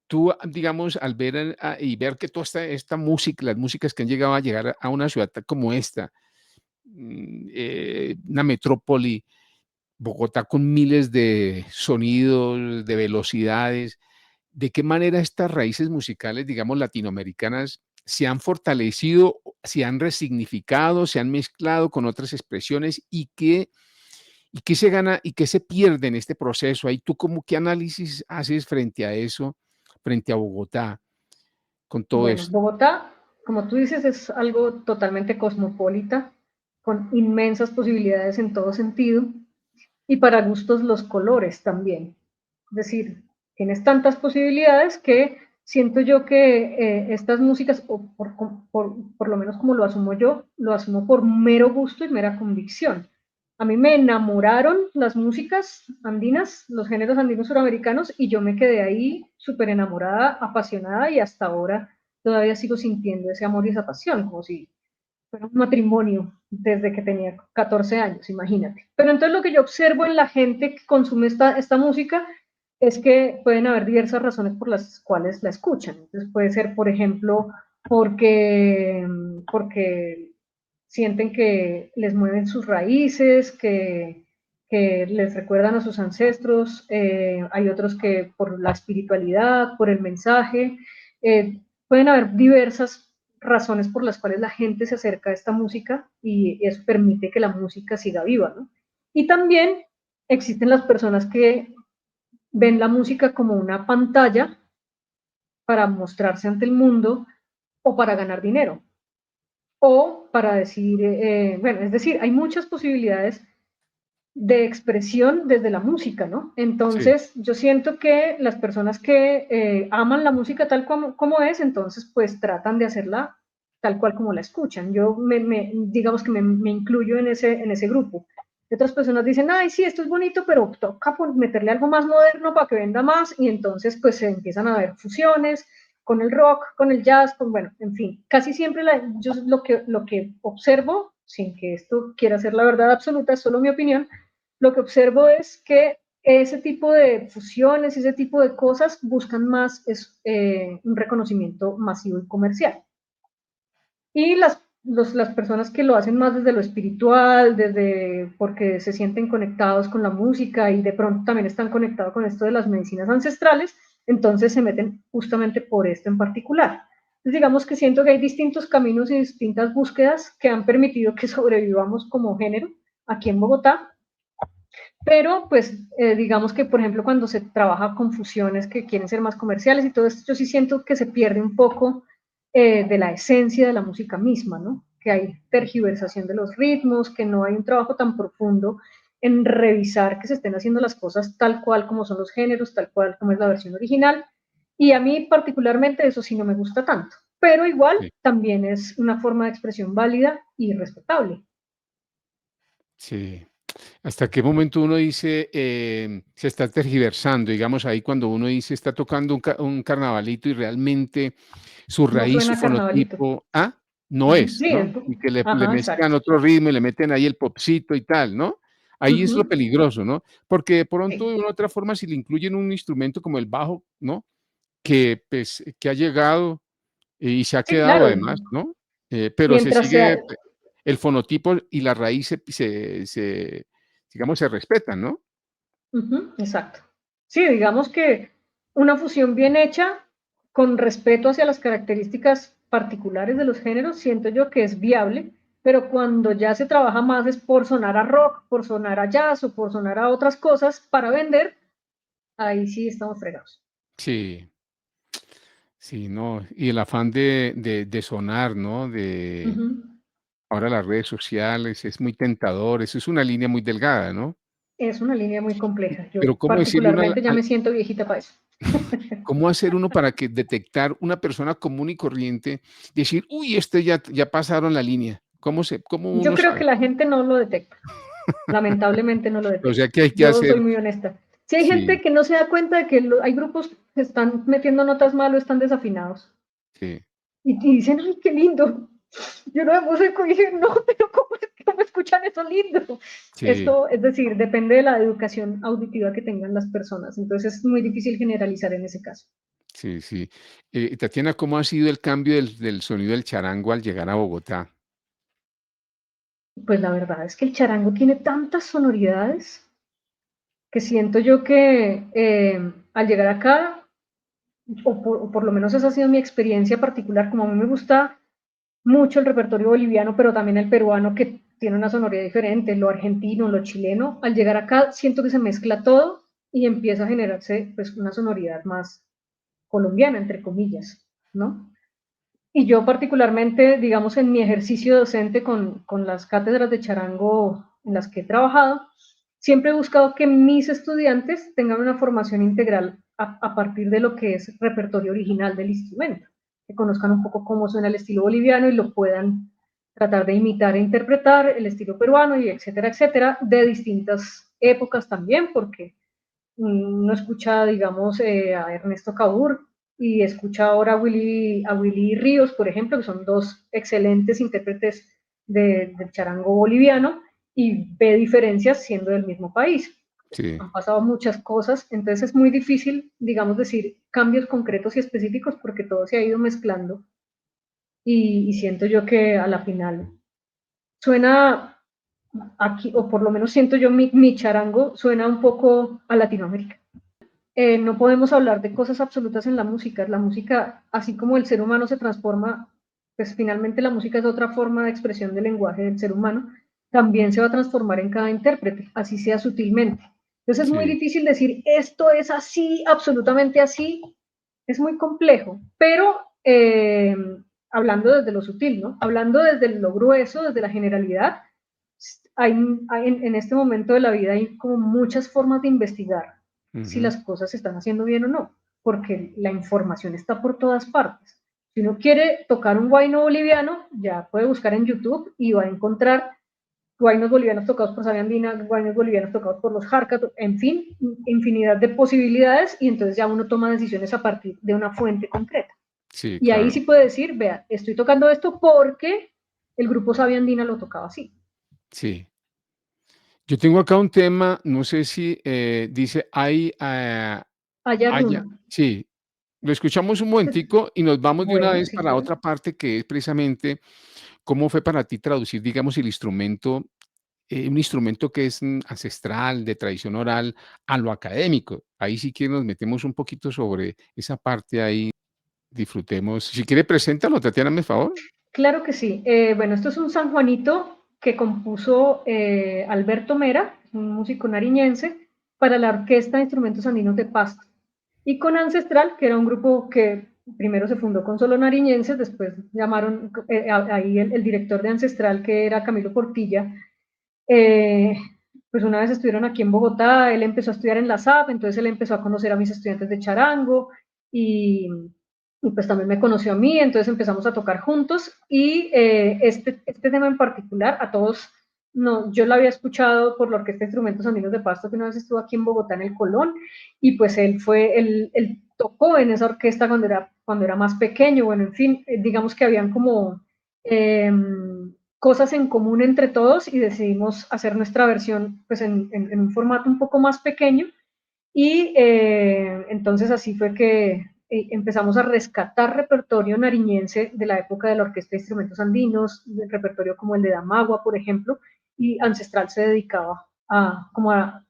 Tú, digamos, al ver y ver que toda esta música, las músicas que han llegado a llegar a una ciudad como esta, una metrópoli, Bogotá con miles de sonidos, de velocidades, ¿de qué manera estas raíces musicales, digamos, latinoamericanas se han fortalecido, se han resignificado, se han mezclado con otras expresiones y qué se gana y qué se pierde en este proceso. Ahí tú como qué análisis haces frente a eso, frente a Bogotá, con todo Bueno, esto. Bogotá, como tú dices, es algo totalmente cosmopolita, con inmensas posibilidades en todo sentido, y para gustos los colores también. Es decir, tienes tantas posibilidades que siento yo que estas músicas, o por lo menos como lo asumo yo, lo asumo por mero gusto y mera convicción. A mí me enamoraron las músicas andinas, los géneros andinos suramericanos, y yo me quedé ahí súper enamorada, apasionada, y hasta ahora todavía sigo sintiendo ese amor y esa pasión, como si fuera un matrimonio desde que tenía 14 años, imagínate. Pero entonces lo que yo observo en la gente que consume esta música es que pueden haber diversas razones por las cuales la escuchan. Entonces puede ser, por ejemplo, porque sienten que les mueven sus raíces, que les recuerdan a sus ancestros, hay otros que por la espiritualidad, por el mensaje, pueden haber diversas razones por las cuales la gente se acerca a esta música y eso permite que la música siga viva, ¿no? Y también existen las personas que ven la música como una pantalla para mostrarse ante el mundo o para ganar dinero o para decir, bueno, es decir, hay muchas posibilidades de expresión desde la música, ¿no? Sí, Entonces, yo siento que las personas que aman la música tal como es, entonces, pues tratan de hacerla tal cual como la escuchan. Yo, digamos que me incluyo en ese grupo. Otras personas dicen, ay, sí, esto es bonito, pero toca meterle algo más moderno para que venda más, y entonces, pues, se empiezan a ver fusiones con el rock, con el jazz, con, bueno, en fin, casi siempre yo lo que observo, sin que esto quiera ser la verdad absoluta, es solo mi opinión, lo que observo es que ese tipo de fusiones, ese tipo de cosas buscan más un reconocimiento masivo y comercial. Y las personas que lo hacen más desde lo espiritual, desde porque se sienten conectados con la música y de pronto también están conectados con esto de las medicinas ancestrales, entonces se meten justamente por esto en particular. Entonces digamos que siento que hay distintos caminos y distintas búsquedas que han permitido que sobrevivamos como género aquí en Bogotá, pero pues digamos que por ejemplo cuando se trabaja con fusiones que quieren ser más comerciales y todo esto, yo sí siento que se pierde un poco de la esencia de la música misma, ¿no? Que hay tergiversación de los ritmos, que no hay un trabajo tan profundo en revisar que se estén haciendo las cosas tal cual como son los géneros, tal cual como es la versión original, y a mí particularmente eso sí no me gusta tanto, pero igual sí, también es una forma de expresión válida y respetable. sí. ¿Hasta qué momento uno dice, se está tergiversando? Digamos, ahí cuando uno dice, está tocando un carnavalito y realmente su No raíz, su suena carnavalito. fonotipo, no es, Sí, ¿no? Y que le ajá, mezclan exacto. otro ritmo y le meten ahí el popcito y tal, ¿no? Ahí es lo Ujú, peligroso, ¿no? Porque de pronto, de sí. una otra forma, si le incluyen un instrumento como el bajo, ¿no? Que, pues, que ha llegado y se ha Sí, quedado claro. además, ¿no? Pero se Mientras sigue sea, el fonotipo y la raíz digamos, se respetan, ¿no? ujú, exacto. Sí, digamos que una fusión bien hecha, con respeto hacia las características particulares de los géneros, siento yo que es viable, pero cuando ya se trabaja más es por sonar a rock, por sonar a jazz o por sonar a otras cosas para vender, ahí sí estamos fregados. Sí, sí, no, y el afán de sonar, ¿no? De Ujú. ahora las redes sociales es muy tentador, eso es una línea muy delgada, ¿no? Es una línea muy compleja. Yo Pero ¿cómo decirle uno particularmente ya me siento viejita para eso. cómo hacer uno para que detectar una persona común y corriente, decir: "Uy, ya pasaron la línea"? ¿Cómo Yo uno creo sabe? que la gente no lo detecta. Lamentablemente no lo O detecta. sea, que hay que Yo hacer soy muy honesta. Si hay sí, gente que no se da cuenta de que hay grupos que están metiendo notas mal o están desafinados sí, y dicen, ay, qué lindo. Yo no me puse y dije, no, pero ¿cómo es que no me escuchan eso lindo? sí, Esto, es decir, depende de la educación auditiva que tengan las personas. Entonces es muy difícil generalizar en ese caso. sí, sí. Tatiana, ¿cómo ha sido el cambio del sonido del charango al llegar a Bogotá? Pues la verdad es que el charango tiene tantas sonoridades que siento yo que al llegar acá o por lo menos esa ha sido mi experiencia particular, como a mí me gusta mucho el repertorio boliviano, pero también el peruano, que tiene una sonoridad diferente, lo argentino, lo chileno. Al llegar acá siento que se mezcla todo y empieza a generarse pues una sonoridad más colombiana, entre comillas, ¿no? Y yo particularmente, digamos, en mi ejercicio docente con las cátedras de charango en las que he trabajado, siempre he buscado que mis estudiantes tengan una formación integral a partir de lo que es repertorio original del instrumento, que conozcan un poco cómo suena el estilo boliviano y lo puedan tratar de imitar e interpretar el estilo peruano y etcétera, etcétera, de distintas épocas también, porque uno escucha, digamos, a Ernesto Caur y escucha ahora a Willy Ríos, por ejemplo, que son dos excelentes intérpretes del charango boliviano, y ve diferencias siendo del mismo país. Sí. Han pasado muchas cosas, entonces es muy difícil, digamos, decir cambios concretos y específicos porque todo se ha ido mezclando y siento yo que a la final suena aquí, o por lo menos siento yo mi charango suena un poco a Latinoamérica. No podemos hablar de cosas absolutas en la música. La música, así como el ser humano se transforma, pues finalmente la música es otra forma de expresión del lenguaje del ser humano, también se va a transformar en cada intérprete, así sea sutilmente. Entonces es muy Sí. difícil decir esto es así, absolutamente así, es muy complejo, pero hablando desde lo sutil, ¿no? Hablando desde lo grueso, desde la generalidad, en este momento de la vida hay como muchas formas de investigar si Ujú. las cosas se están haciendo bien o no, porque la información está por todas partes. Si uno quiere tocar un guayno boliviano, ya puede buscar en YouTube y va a encontrar guaynos bolivianos tocados por Sabia Andina, guaynos bolivianos tocados por los Jarcas, en fin, infinidad de posibilidades, y entonces ya uno toma decisiones a partir de una fuente concreta. Sí, Y ahí sí claro. puede decir, vea, estoy tocando esto porque el grupo Sabia Andina lo tocaba así. Sí. Yo tengo acá un tema, no sé si, dice Allá haya Runa. sí, lo escuchamos un momentico y nos vamos de una Bueno, vez sí, para claro. otra parte, que es precisamente cómo fue para ti traducir, digamos, el instrumento, un instrumento que es, ancestral, de tradición oral, a lo académico. Ahí sí que nos metemos un poquito sobre esa parte ahí, disfrutemos. Si quiere, preséntalo, Tatiana, me favor. Claro que sí. Bueno, esto es un San Juanito que compuso Alberto Mera, un músico nariñense, para la Orquesta de Instrumentos Andinos de Pasto. Y con Ancestral, que era un grupo que primero se fundó con solo nariñenses, después llamaron ahí el director de Ancestral, que era Camilo Portilla. eh, pues una vez estuvieron aquí en Bogotá, él empezó a estudiar en la SAP, entonces él empezó a conocer a mis estudiantes de charango y, y pues también me conoció a mí, entonces empezamos a tocar juntos y este tema en particular a todos, no, yo lo había escuchado por la Orquesta de Instrumentos Andinos de Pasto, que una vez estuvo aquí en Bogotá en el Colón, y pues él tocó en esa orquesta cuando era más pequeño, bueno, en fin, digamos que habían como cosas en común entre todos y decidimos hacer nuestra versión pues en un formato un poco más pequeño y entonces así fue que empezamos a rescatar repertorio nariñense de la época de la Orquesta de Instrumentos Andinos, de repertorio como el de Damagua, por ejemplo, y Ancestral se dedicaba a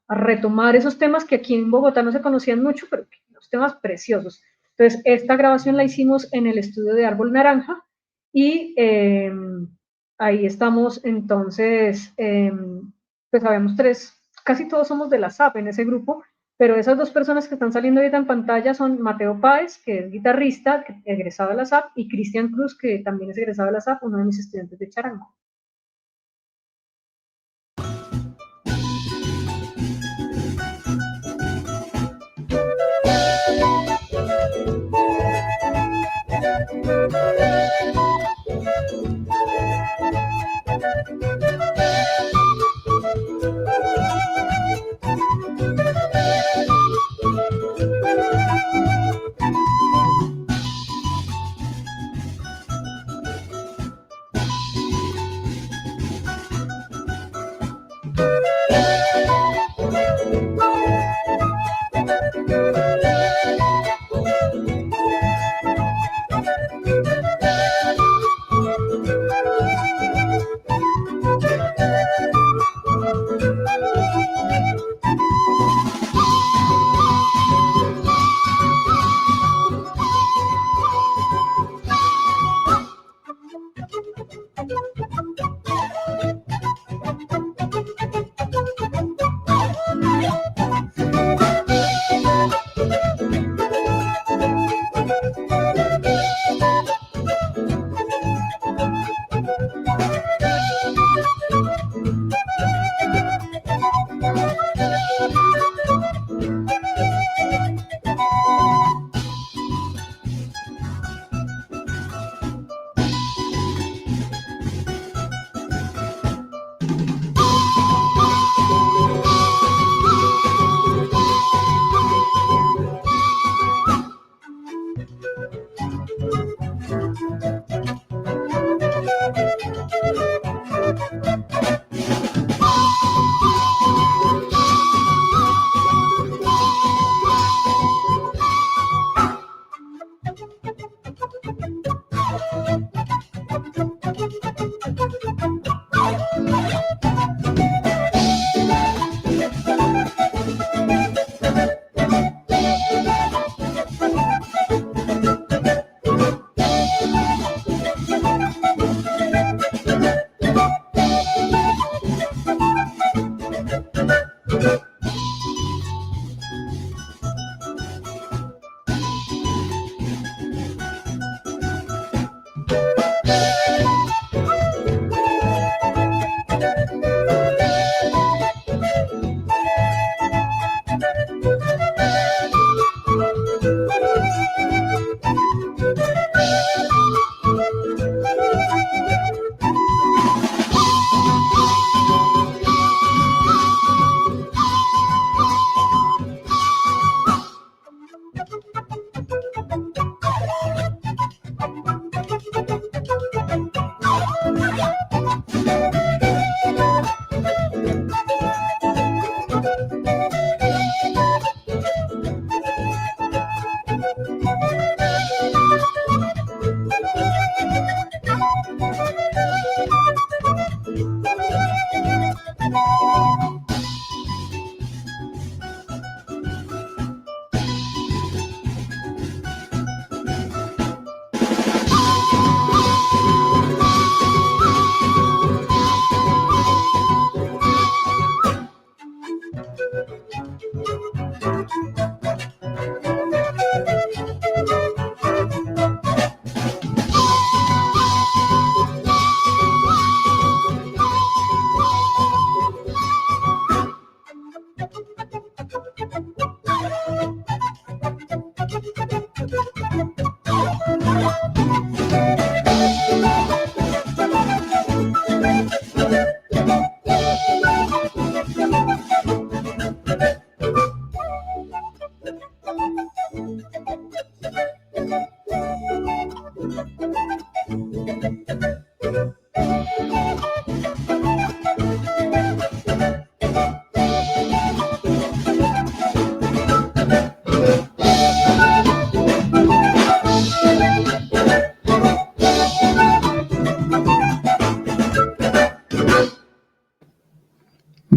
retomar esos temas que aquí en Bogotá no se conocían mucho, pero los temas preciosos. Entonces, esta grabación la hicimos en el estudio de Árbol Naranja y ahí estamos entonces, pues sabemos tres, casi todos somos de la SAP en ese grupo, pero esas dos personas que están saliendo ahorita en pantalla son Mateo Páez, que es guitarrista, egresado de la SAP, y Cristian Cruz, que también es egresado de la SAP, uno de mis estudiantes de charango.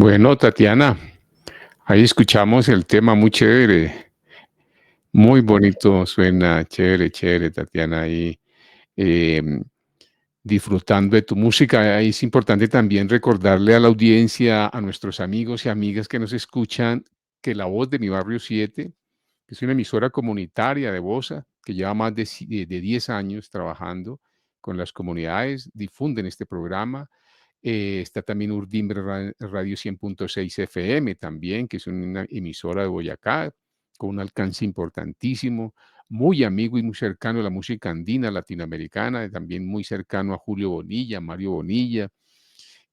Bueno, Tatiana, ahí escuchamos el tema muy chévere, muy bonito, suena chévere, chévere, Tatiana, ahí em, disfrutando de tu música. Ahí es importante también recordarle a la audiencia, a nuestros amigos y amigas que nos escuchan, que La Voz de Mi Barrio 7, que es una emisora comunitaria de Bosa, que lleva más de 10 años trabajando con las comunidades, difunden este programa. Está también Urdimbre Radio 100.6 FM también, que es una emisora de Boyacá, con un alcance importantísimo, muy amigo y muy cercano a la música andina latinoamericana, y también muy cercano a Julio Bonilla, Mario Bonilla,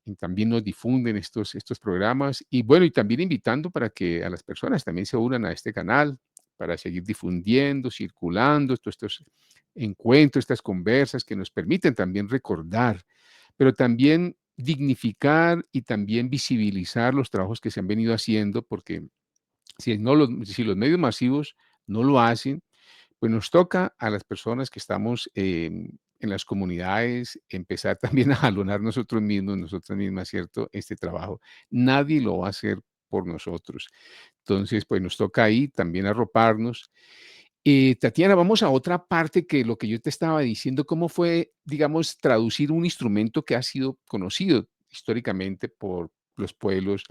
y también nos difunden estos programas. Y bueno, y también invitando para que a las personas también se unan a este canal, para seguir difundiendo, circulando estos encuentros, estas conversas que nos permiten también recordar, pero también dignificar y también visibilizar los trabajos que se han venido haciendo, porque si los medios masivos no lo hacen, pues nos toca a las personas que estamos en las comunidades empezar también a jalonar nosotros mismos, nosotras mismas, ¿cierto? Este trabajo. Nadie lo va a hacer por nosotros. Entonces, pues nos toca ahí también arroparnos. Tatiana, vamos a otra parte que lo que yo te estaba diciendo, cómo fue, digamos, traducir un instrumento que ha sido conocido históricamente por los pueblos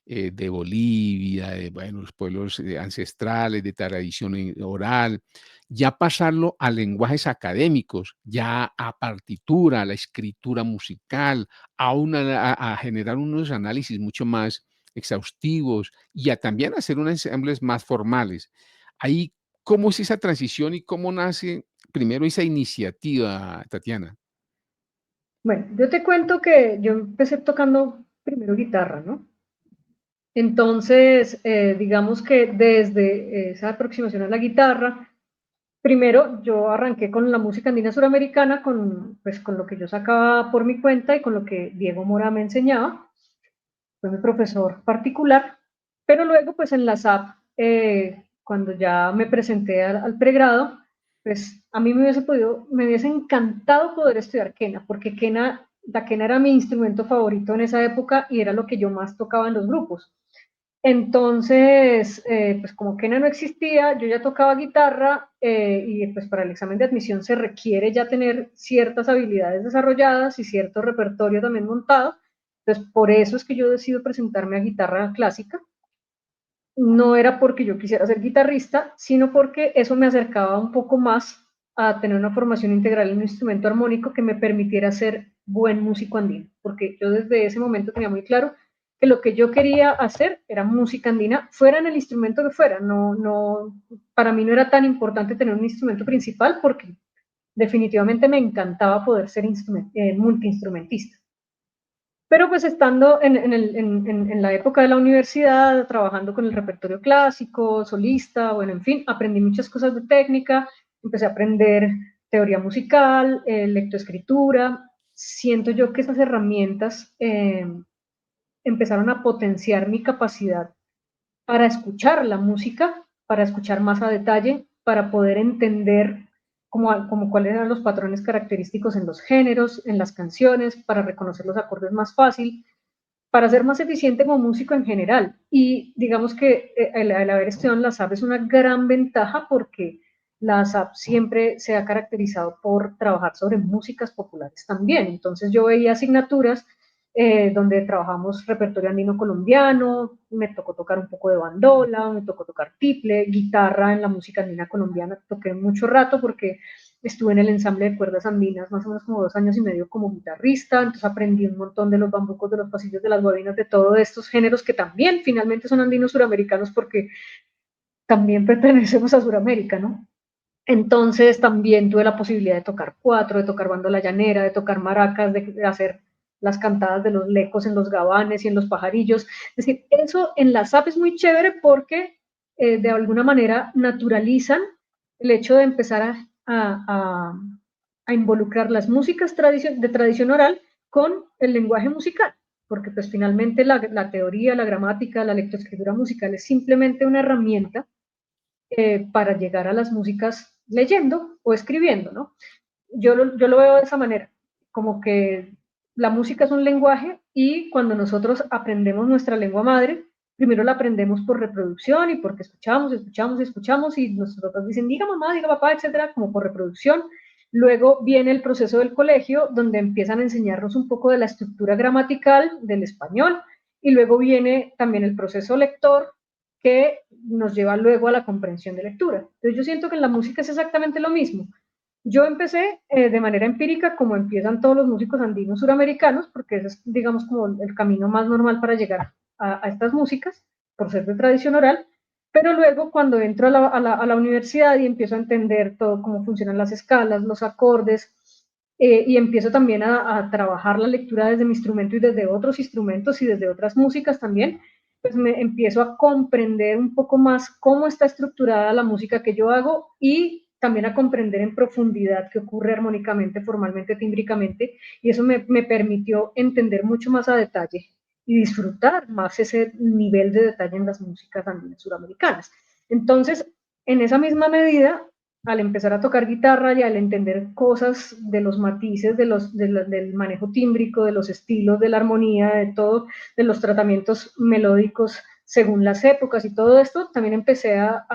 de Bolivia, de, bueno, los pueblos ancestrales, de tradición oral, ya pasarlo a lenguajes académicos, ya a partitura, a la escritura musical, a generar unos análisis mucho más exhaustivos y a también hacer unos ensambles más formales. Ahí, ¿cómo es esa transición y cómo nace primero esa iniciativa, Tatiana? Bueno, yo te cuento que yo empecé tocando primero guitarra, ¿no? Entonces, digamos que desde esa aproximación a la guitarra, primero yo arranqué con la música andina suramericana, pues, con lo que yo sacaba por mi cuenta y con lo que Diego Mora me enseñaba, fue mi profesor particular, pero luego pues en la SAP, cuando ya me presenté al pregrado, pues a mí me hubiese encantado poder estudiar quena, porque la quena era mi instrumento favorito en esa época y era lo que yo más tocaba en los grupos. Entonces, pues como quena no existía, yo ya tocaba guitarra y pues para el examen de admisión se requiere ya tener ciertas habilidades desarrolladas y cierto repertorio también montado. Entonces, por eso es que yo decido presentarme a guitarra clásica. No era porque yo quisiera ser guitarrista, sino porque eso me acercaba un poco más a tener una formación integral en un instrumento armónico que me permitiera ser buen músico andino, porque yo desde ese momento tenía muy claro que lo que yo quería hacer era música andina, fuera en el instrumento que fuera. Para mí no era tan importante tener un instrumento principal porque definitivamente me encantaba poder ser multiinstrumentista. Pero pues estando en la época de la universidad, trabajando con el repertorio clásico, solista, bueno, en fin, aprendí muchas cosas de técnica, empecé a aprender teoría musical, lectoescritura. Siento yo que esas herramientas empezaron a potenciar mi capacidad para escuchar la música, para escuchar más a detalle, para poder entender como cuáles eran los patrones característicos en los géneros, en las canciones, para reconocer los acordes más fácil, para ser más eficiente como músico en general. Y digamos que el haber estudiado en la SAP es una gran ventaja porque la SAP siempre se ha caracterizado por trabajar sobre músicas populares también. Entonces yo veía asignaturas donde trabajamos repertorio andino colombiano, me tocó tocar un poco de bandola, me tocó tocar tiple, guitarra en la música andina colombiana, toqué mucho rato porque estuve en el ensamble de cuerdas andinas más o menos como 2 años y medio como guitarrista, entonces aprendí un montón de los bambucos, de los pasillos, de las bobinas, de todos estos géneros que también finalmente son andinos suramericanos porque también pertenecemos a Suramérica, ¿no? Entonces también tuve la posibilidad de tocar cuatro, de tocar bandola llanera, de tocar maracas, de hacer las cantadas de los lecos en los gabanes y en los pajarillos. Es decir, eso en la SAP es muy chévere porque de alguna manera naturalizan el hecho de empezar a involucrar las músicas de tradición oral con el lenguaje musical, porque pues finalmente la teoría, la gramática, la lectoescritura musical es simplemente una herramienta para llegar a las músicas leyendo o escribiendo, ¿no? Yo lo veo de esa manera, como que la música es un lenguaje y cuando nosotros aprendemos nuestra lengua madre, primero la aprendemos por reproducción y porque escuchamos, escuchamos, escuchamos y nuestros papás dicen, diga mamá, diga papá, etcétera, como por reproducción. Luego viene el proceso del colegio, donde empiezan a enseñarnos un poco de la estructura gramatical del español y luego viene también el proceso lector, que nos lleva luego a la comprensión de lectura. Entonces yo siento que en la música es exactamente lo mismo. Yo empecé de manera empírica, como empiezan todos los músicos andinos suramericanos, porque ese es, digamos, como el camino más normal para llegar a estas músicas, por ser de tradición oral, pero luego cuando entro a la universidad y empiezo a entender todo cómo funcionan las escalas, los acordes, y empiezo también a trabajar la lectura desde mi instrumento y desde otros instrumentos y desde otras músicas también, pues me empiezo a comprender un poco más cómo está estructurada la música que yo hago y también a comprender en profundidad qué ocurre armónicamente, formalmente, tímbricamente, y eso me permitió entender mucho más a detalle y disfrutar más ese nivel de detalle en las músicas andinas suramericanas. Entonces, en esa misma medida, al empezar a tocar guitarra y al entender cosas de los matices, del manejo tímbrico, de los estilos, de la armonía, de todo, de los tratamientos melódicos según las épocas y todo esto, también empecé a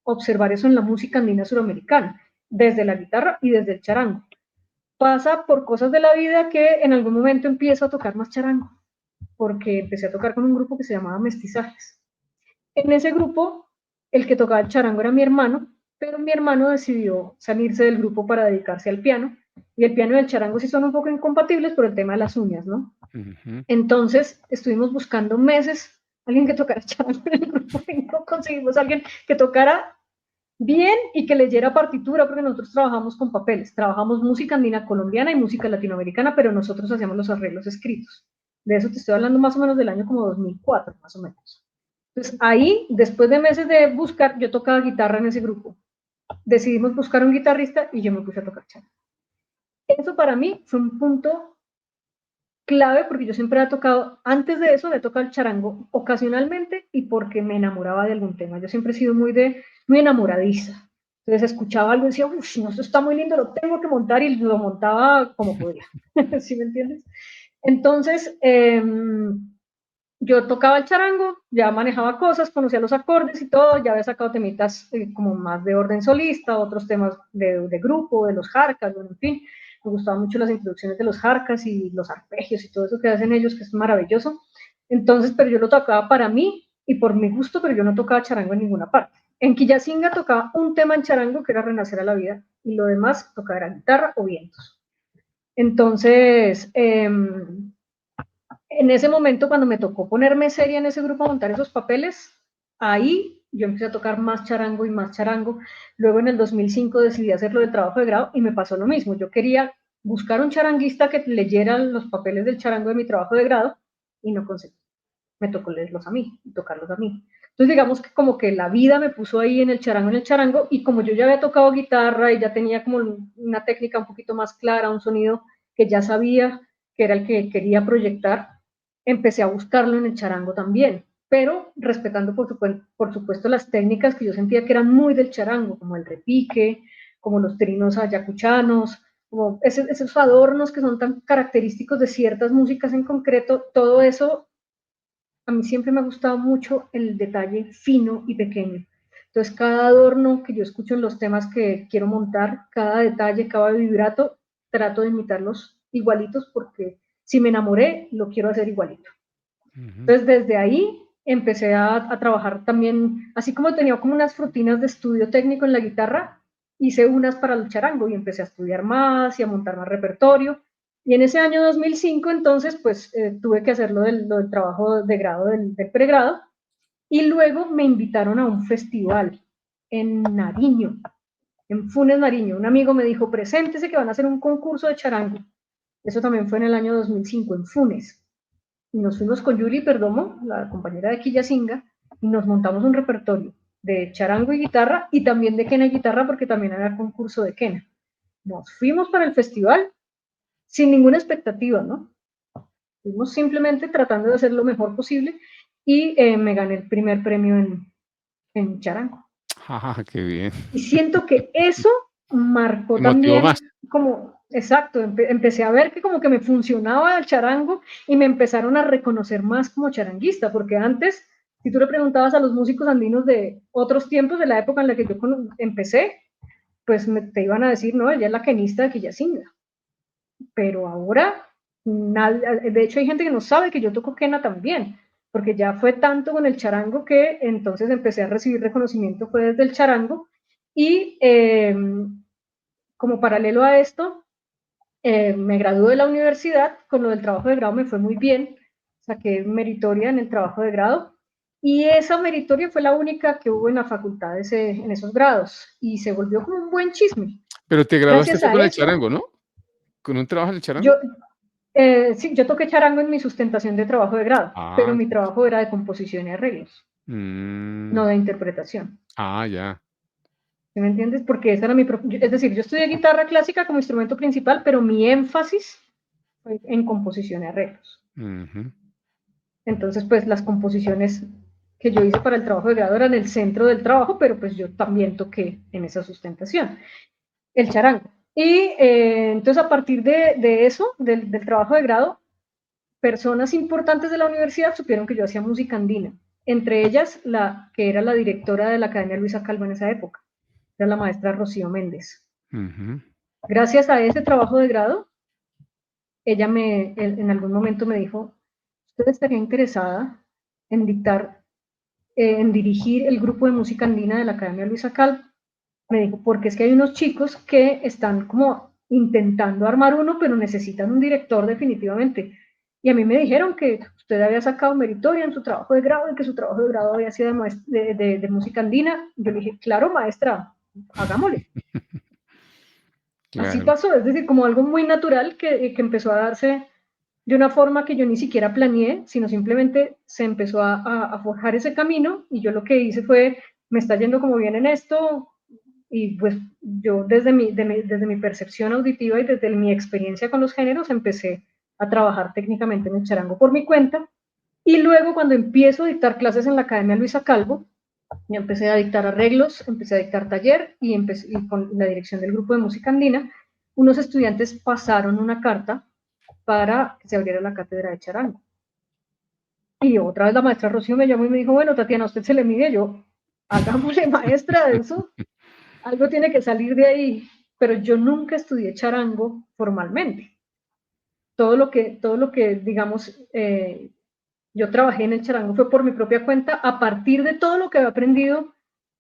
observar eso en la música andina suramericana, desde la guitarra y desde el charango. Pasa por cosas de la vida que en algún momento empiezo a tocar más charango, porque empecé a tocar con un grupo que se llamaba Mestizajes. En ese grupo, el que tocaba el charango era mi hermano, pero mi hermano decidió salirse del grupo para dedicarse al piano, y el piano y el charango sí son un poco incompatibles por el tema de las uñas, ¿no? Uh-huh. Entonces, estuvimos buscando meses alguien que tocara charango en el grupo y no conseguimos a alguien que tocara bien y que leyera partitura, porque nosotros trabajamos con papeles, trabajamos música andina colombiana y música latinoamericana, pero nosotros hacíamos los arreglos escritos. De eso te estoy hablando más o menos del año como 2004, más o menos. Entonces ahí, después de meses de buscar, yo tocaba guitarra en ese grupo. Decidimos buscar un guitarrista y yo me puse a tocar charango. Eso para mí fue un punto clave porque yo siempre he tocado, antes de eso, he tocado el charango ocasionalmente y porque me enamoraba de algún tema. Yo siempre he sido muy enamoradiza. Entonces escuchaba algo y decía, uff, no, esto está muy lindo, lo tengo que montar, y lo montaba como podía. ¿Sí me entiendes? Entonces, yo tocaba el charango, ya manejaba cosas, conocía los acordes y todo, ya había sacado temitas como más de orden solista, otros temas de grupo, de los jarcas, bueno, en fin. Me gustaban mucho las introducciones de los jarcas y los arpegios y todo eso que hacen ellos, que es maravilloso. Entonces, pero yo lo tocaba para mí y por mi gusto, pero yo no tocaba charango en ninguna parte. En Quillacinga tocaba un tema en charango que era Renacer a la Vida y lo demás tocaba era guitarra o vientos. Entonces, en ese momento, cuando me tocó ponerme seria en ese grupo a montar esos papeles, ahí yo empecé a tocar más charango y más charango. Luego en el 2005 decidí hacerlo de trabajo de grado y me pasó lo mismo. Yo quería buscar un charanguista que leyera los papeles del charango de mi trabajo de grado y no conseguí. Me tocó leerlos a mí y tocarlos a mí. Entonces digamos que como que la vida me puso ahí en el charango, y como yo ya había tocado guitarra y ya tenía como una técnica un poquito más clara, un sonido que ya sabía que era el que quería proyectar, empecé a buscarlo en el charango también, pero respetando por supuesto las técnicas que yo sentía que eran muy del charango, como el repique, como los trinos ayacuchanos, como esos adornos que son tan característicos de ciertas músicas en concreto, todo eso, a mí siempre me ha gustado mucho el detalle fino y pequeño. Entonces, cada adorno que yo escucho en los temas que quiero montar, cada detalle, cada vibrato, trato de imitarlos igualitos porque si me enamoré, lo quiero hacer igualito. Entonces, desde ahí empecé a trabajar también, así como tenía como unas rutinas de estudio técnico en la guitarra, hice unas para el charango y empecé a estudiar más y a montar más repertorio. Y en ese año 2005, entonces, pues tuve que hacerlo del trabajo de grado, del pregrado, y luego me invitaron a un festival en Nariño, en Funes, Nariño. Un amigo me dijo, preséntese que van a hacer un concurso de charango. Eso también fue en el año 2005, en Funes. Y nos fuimos con Yuri Perdomo, la compañera de Quillacinga, y nos montamos un repertorio de charango y guitarra, y también de quena y guitarra, porque también había concurso de quena. Nos fuimos para el festival sin ninguna expectativa, ¿no? Fuimos simplemente tratando de hacer lo mejor posible, y me gané el primer premio en charango. Ah, qué bien. Y siento que eso marcó Te motivó más. también como, exacto, empecé a ver que como que me funcionaba el charango y me empezaron a reconocer más como charanguista, porque antes, si tú le preguntabas a los músicos andinos de otros tiempos, de la época en la que yo empecé, pues te iban a decir, no, ella es la quenista de Quillacinga. Pero ahora, de hecho hay gente que no sabe que yo toco quena también, porque ya fue tanto con el charango que entonces empecé a recibir reconocimiento fue desde el charango, y como paralelo a esto, me gradué de la universidad, con lo del trabajo de grado me fue muy bien, saqué meritoria en el trabajo de grado, y esa meritoria fue la única que hubo en la facultad en esos grados, y se volvió como un buen chisme. Pero te graduaste Gracias fue a con el eso, charango, ¿no? ¿Con un trabajo en el yo, charango? sí, yo toqué charango en mi sustentación de trabajo de grado, pero Ah, mi trabajo era de composición y arreglos, mm, no de interpretación. ya. ¿Sí me entiendes? Porque esa era es decir, yo estudié guitarra clásica como instrumento principal, pero mi énfasis fue en composición y arreglos. Ujú. Entonces, pues las composiciones que yo hice para el trabajo de grado eran el centro del trabajo, pero pues yo también toqué en esa sustentación, el charango. Y entonces a partir de eso, del trabajo de grado, personas importantes de la universidad supieron que yo hacía música andina, entre ellas la que era la directora de la Academia Luisa Calvo en esa época, era la maestra Rocío Méndez. Ujú. Gracias a ese trabajo de grado, ella en algún momento me dijo, ¿usted estaría interesada en dictar, en dirigir el grupo de música andina de la Academia Luisa Calvo? Me dijo, porque es que hay unos chicos que están como intentando armar uno, pero necesitan un director definitivamente. Y a mí me dijeron que usted había sacado meritoria en su trabajo de grado y que su trabajo de grado había sido de música andina. Yo le dije, claro, maestra, hagámosle. Así Claro. pasó, es decir, como algo muy natural que empezó a darse de una forma que yo ni siquiera planeé, sino simplemente se empezó a forjar ese camino, y yo lo que hice fue, me está yendo como bien en esto, y pues yo desde mi percepción auditiva y desde mi experiencia con los géneros empecé a trabajar técnicamente en el charango por mi cuenta, y luego cuando empiezo a dictar clases en la Academia Luisa Calvo, ya empecé a dictar arreglos, empecé a dictar taller, y con la dirección del grupo de música andina, unos estudiantes pasaron una carta para que se abriera la cátedra de charango. Y otra vez la maestra Rocío me llamó y me dijo, bueno, Tatiana, ¿a usted se le mide? Yo, hagámosle, maestra, de eso, algo tiene que salir de ahí. Pero yo nunca estudié charango formalmente. Todo lo que digamos, yo trabajé en el charango fue por mi propia cuenta, a partir de todo lo que había aprendido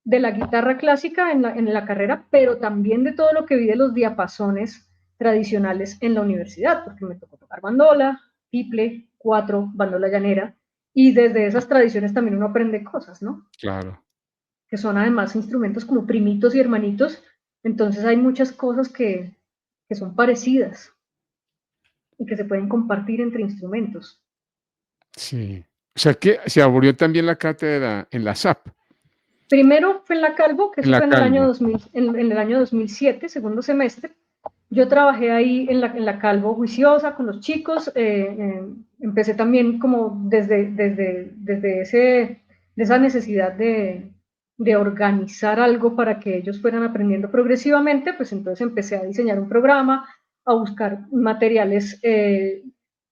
de la guitarra clásica en la carrera, pero también de todo lo que vi de los diapasones tradicionales en la universidad, porque me tocó tocar bandola, tiple, cuatro, bandola llanera, y desde esas tradiciones también uno aprende cosas, ¿no? Claro. Que son además instrumentos como primitos y hermanitos, entonces hay muchas cosas que son parecidas y que se pueden compartir entre instrumentos. Sí. O sea que se abolió también la cátedra en la SAP, Primero fue en la Calvo, que en eso la fue en el año Calvo. 2000, en el año 2007, segundo semestre. Yo trabajé ahí en la Calvo juiciosa con los chicos. Empecé también como desde de esa necesidad de organizar algo para que ellos fueran aprendiendo progresivamente, pues entonces empecé a diseñar un programa, a buscar materiales.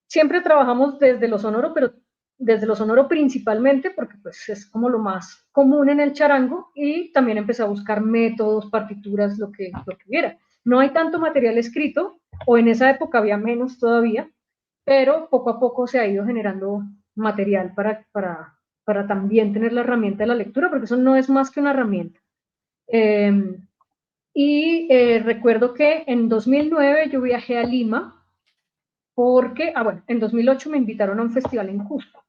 Siempre trabajamos desde lo sonoro, pero desde lo sonoro principalmente, porque pues es como lo más común en el charango, y también empecé a buscar métodos, partituras, lo que hubiera. No hay tanto material escrito, o en esa época había menos todavía, pero poco a poco se ha ido generando material para también tener la herramienta de la lectura, porque eso no es más que una herramienta. Eh, Recuerdo que en 2009 yo viajé a Lima, porque, bueno, en 2008 me invitaron a un festival en Cusco.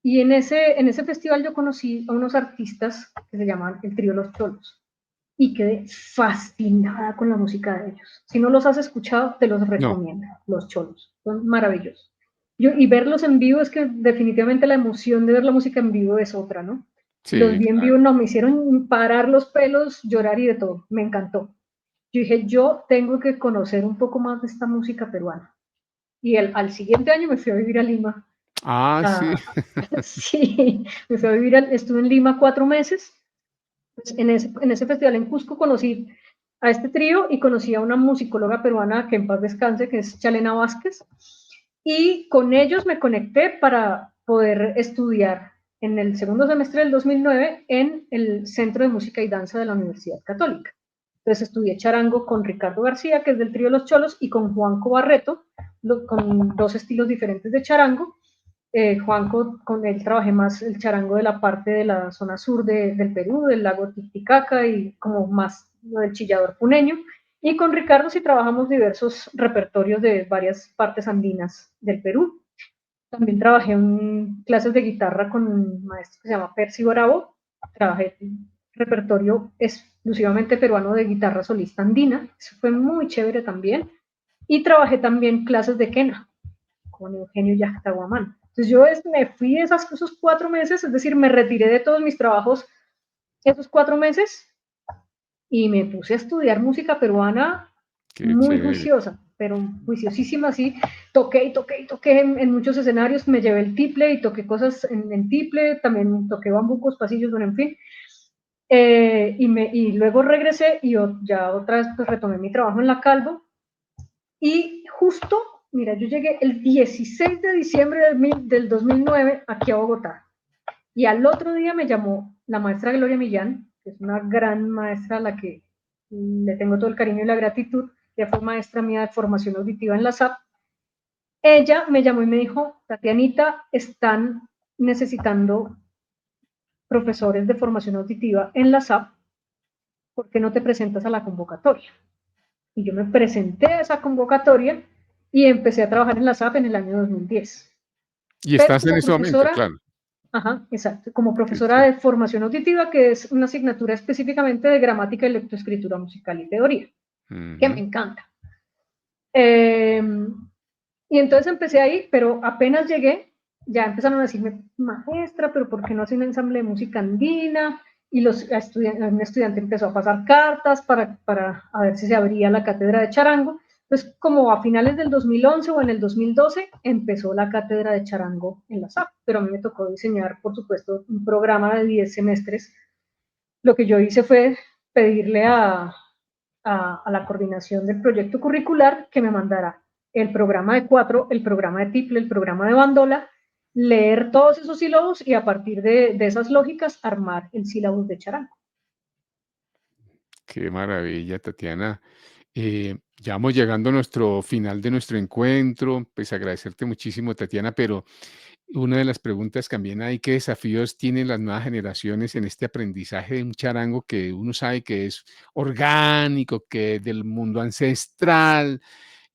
Y en ese festival yo conocí a unos artistas que se llaman el Trío Los Cholos y quedé fascinada con la música de ellos. Si no los has escuchado, te los No, recomiendo, Los Cholos, son maravillosos. Y verlos en vivo es que definitivamente la emoción de ver la música en vivo es otra, ¿no? Los sí, vi en vivo, claro. no, me hicieron parar los pelos, llorar y de todo, me encantó. Yo dije, yo tengo que conocer un poco más de esta música peruana. Al siguiente año me fui a vivir a Lima. Ah, sí. Ah, sí, me fui a vivir, estuve en Lima 4 meses. Pues en ese festival en Cusco conocí a este trío y conocí a una musicóloga peruana que en paz descanse, que es Chalena Vázquez, y con ellos me conecté para poder estudiar en el segundo semestre del 2009 en el Centro de Música y Danza de la Universidad Católica. Entonces estudié charango con Ricardo García, que es del trío Los Cholos, y con Juanco Barreto, con dos estilos diferentes de charango. Juanco, con él trabajé más el charango de la parte de la zona sur del Perú, del lago Titicaca y como más lo del chillador puneño. Y con Ricardo sí trabajamos diversos repertorios de varias partes andinas del Perú. También trabajé en clases de guitarra con un maestro que se llama Percy Bravo. Trabajé en repertorio exclusivamente peruano de guitarra solista andina. Eso fue muy chévere también. Y trabajé también clases de quena con Eugenio Yactaguamán. Entonces yo me fui esos 4 meses, es decir, me retiré de todos mis trabajos esos 4 meses y me puse a estudiar música peruana Qué muy chévere. juiciosa, pero juiciosísima, así. Toqué y toqué y toqué en muchos escenarios, me llevé el tiple y toqué cosas en tiple, también toqué bambucos, pasillos, bueno, en fin. Y luego regresé y ya otra vez pues, retomé mi trabajo en la Calvo. Y justo, mira, yo llegué el 16 de diciembre del 2009 aquí a Bogotá. Y al otro día me llamó la maestra Gloria Millán, que es una gran maestra a la que le tengo todo el cariño y la gratitud, que fue maestra mía de formación auditiva en la SAP. Ella me llamó y me dijo, Tatianita, están necesitando profesores de formación auditiva en la SAP, ¿por qué no te presentas a la convocatoria? Y yo me presenté a esa convocatoria y empecé a trabajar en la SAP en el año 2010. Y Pero estás en como ese momento, profesora, claro. ajá, exacto, como Qué profesora chévere. de formación auditiva, que es una asignatura específicamente de gramática y lectoescritura musical y teoría, que me Ujú. encanta. Eh, y entonces empecé ahí, pero apenas llegué, ya empezaron a decirme, maestra, pero ¿por qué no hace un ensamble de música andina? Y un estudiante empezó a pasar cartas para a ver si se abría la cátedra de charango. Entonces, como a finales del 2011 o en el 2012, empezó la cátedra de charango en la SAP, pero a mí me tocó diseñar, por supuesto, un programa de 10 semestres. Lo que yo hice fue pedirle a la coordinación del proyecto curricular que me mandara el programa de cuatro, el programa de tiple, el programa de bandola, leer todos esos sílabos y a partir de esas lógicas armar el sílabo de charango. Qué maravilla, Tatiana. Ya vamos llegando a nuestro final de nuestro encuentro. Pues agradecerte muchísimo, Tatiana, pero Una de las preguntas también hay, ¿qué desafíos tienen las nuevas generaciones en este aprendizaje de un charango que uno sabe que es orgánico, que es del mundo ancestral,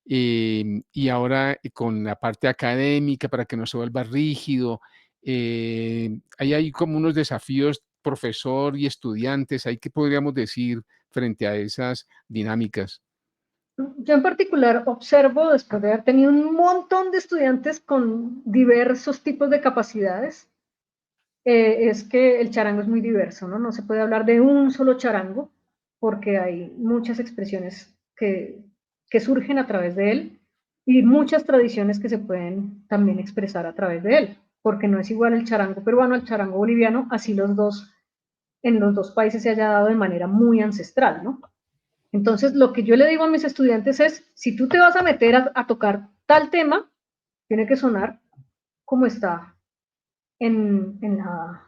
y ahora con la parte académica para que no se vuelva rígido? Ahí hay como unos desafíos profesor y estudiantes, ¿ahí qué podríamos decir frente a esas dinámicas? Yo en particular observo, después de haber tenido un montón de estudiantes con diversos tipos de capacidades, es que el charango es muy diverso, ¿no? No se puede hablar de un solo charango, porque hay muchas expresiones que surgen a través de él y muchas tradiciones que se pueden también expresar a través de él, porque no es igual el charango peruano al charango boliviano, así los dos, en los dos países se haya dado de manera muy ancestral, ¿no? Entonces, lo que yo le digo a mis estudiantes es, si tú te vas a meter a tocar tal tema, tiene que sonar como está en la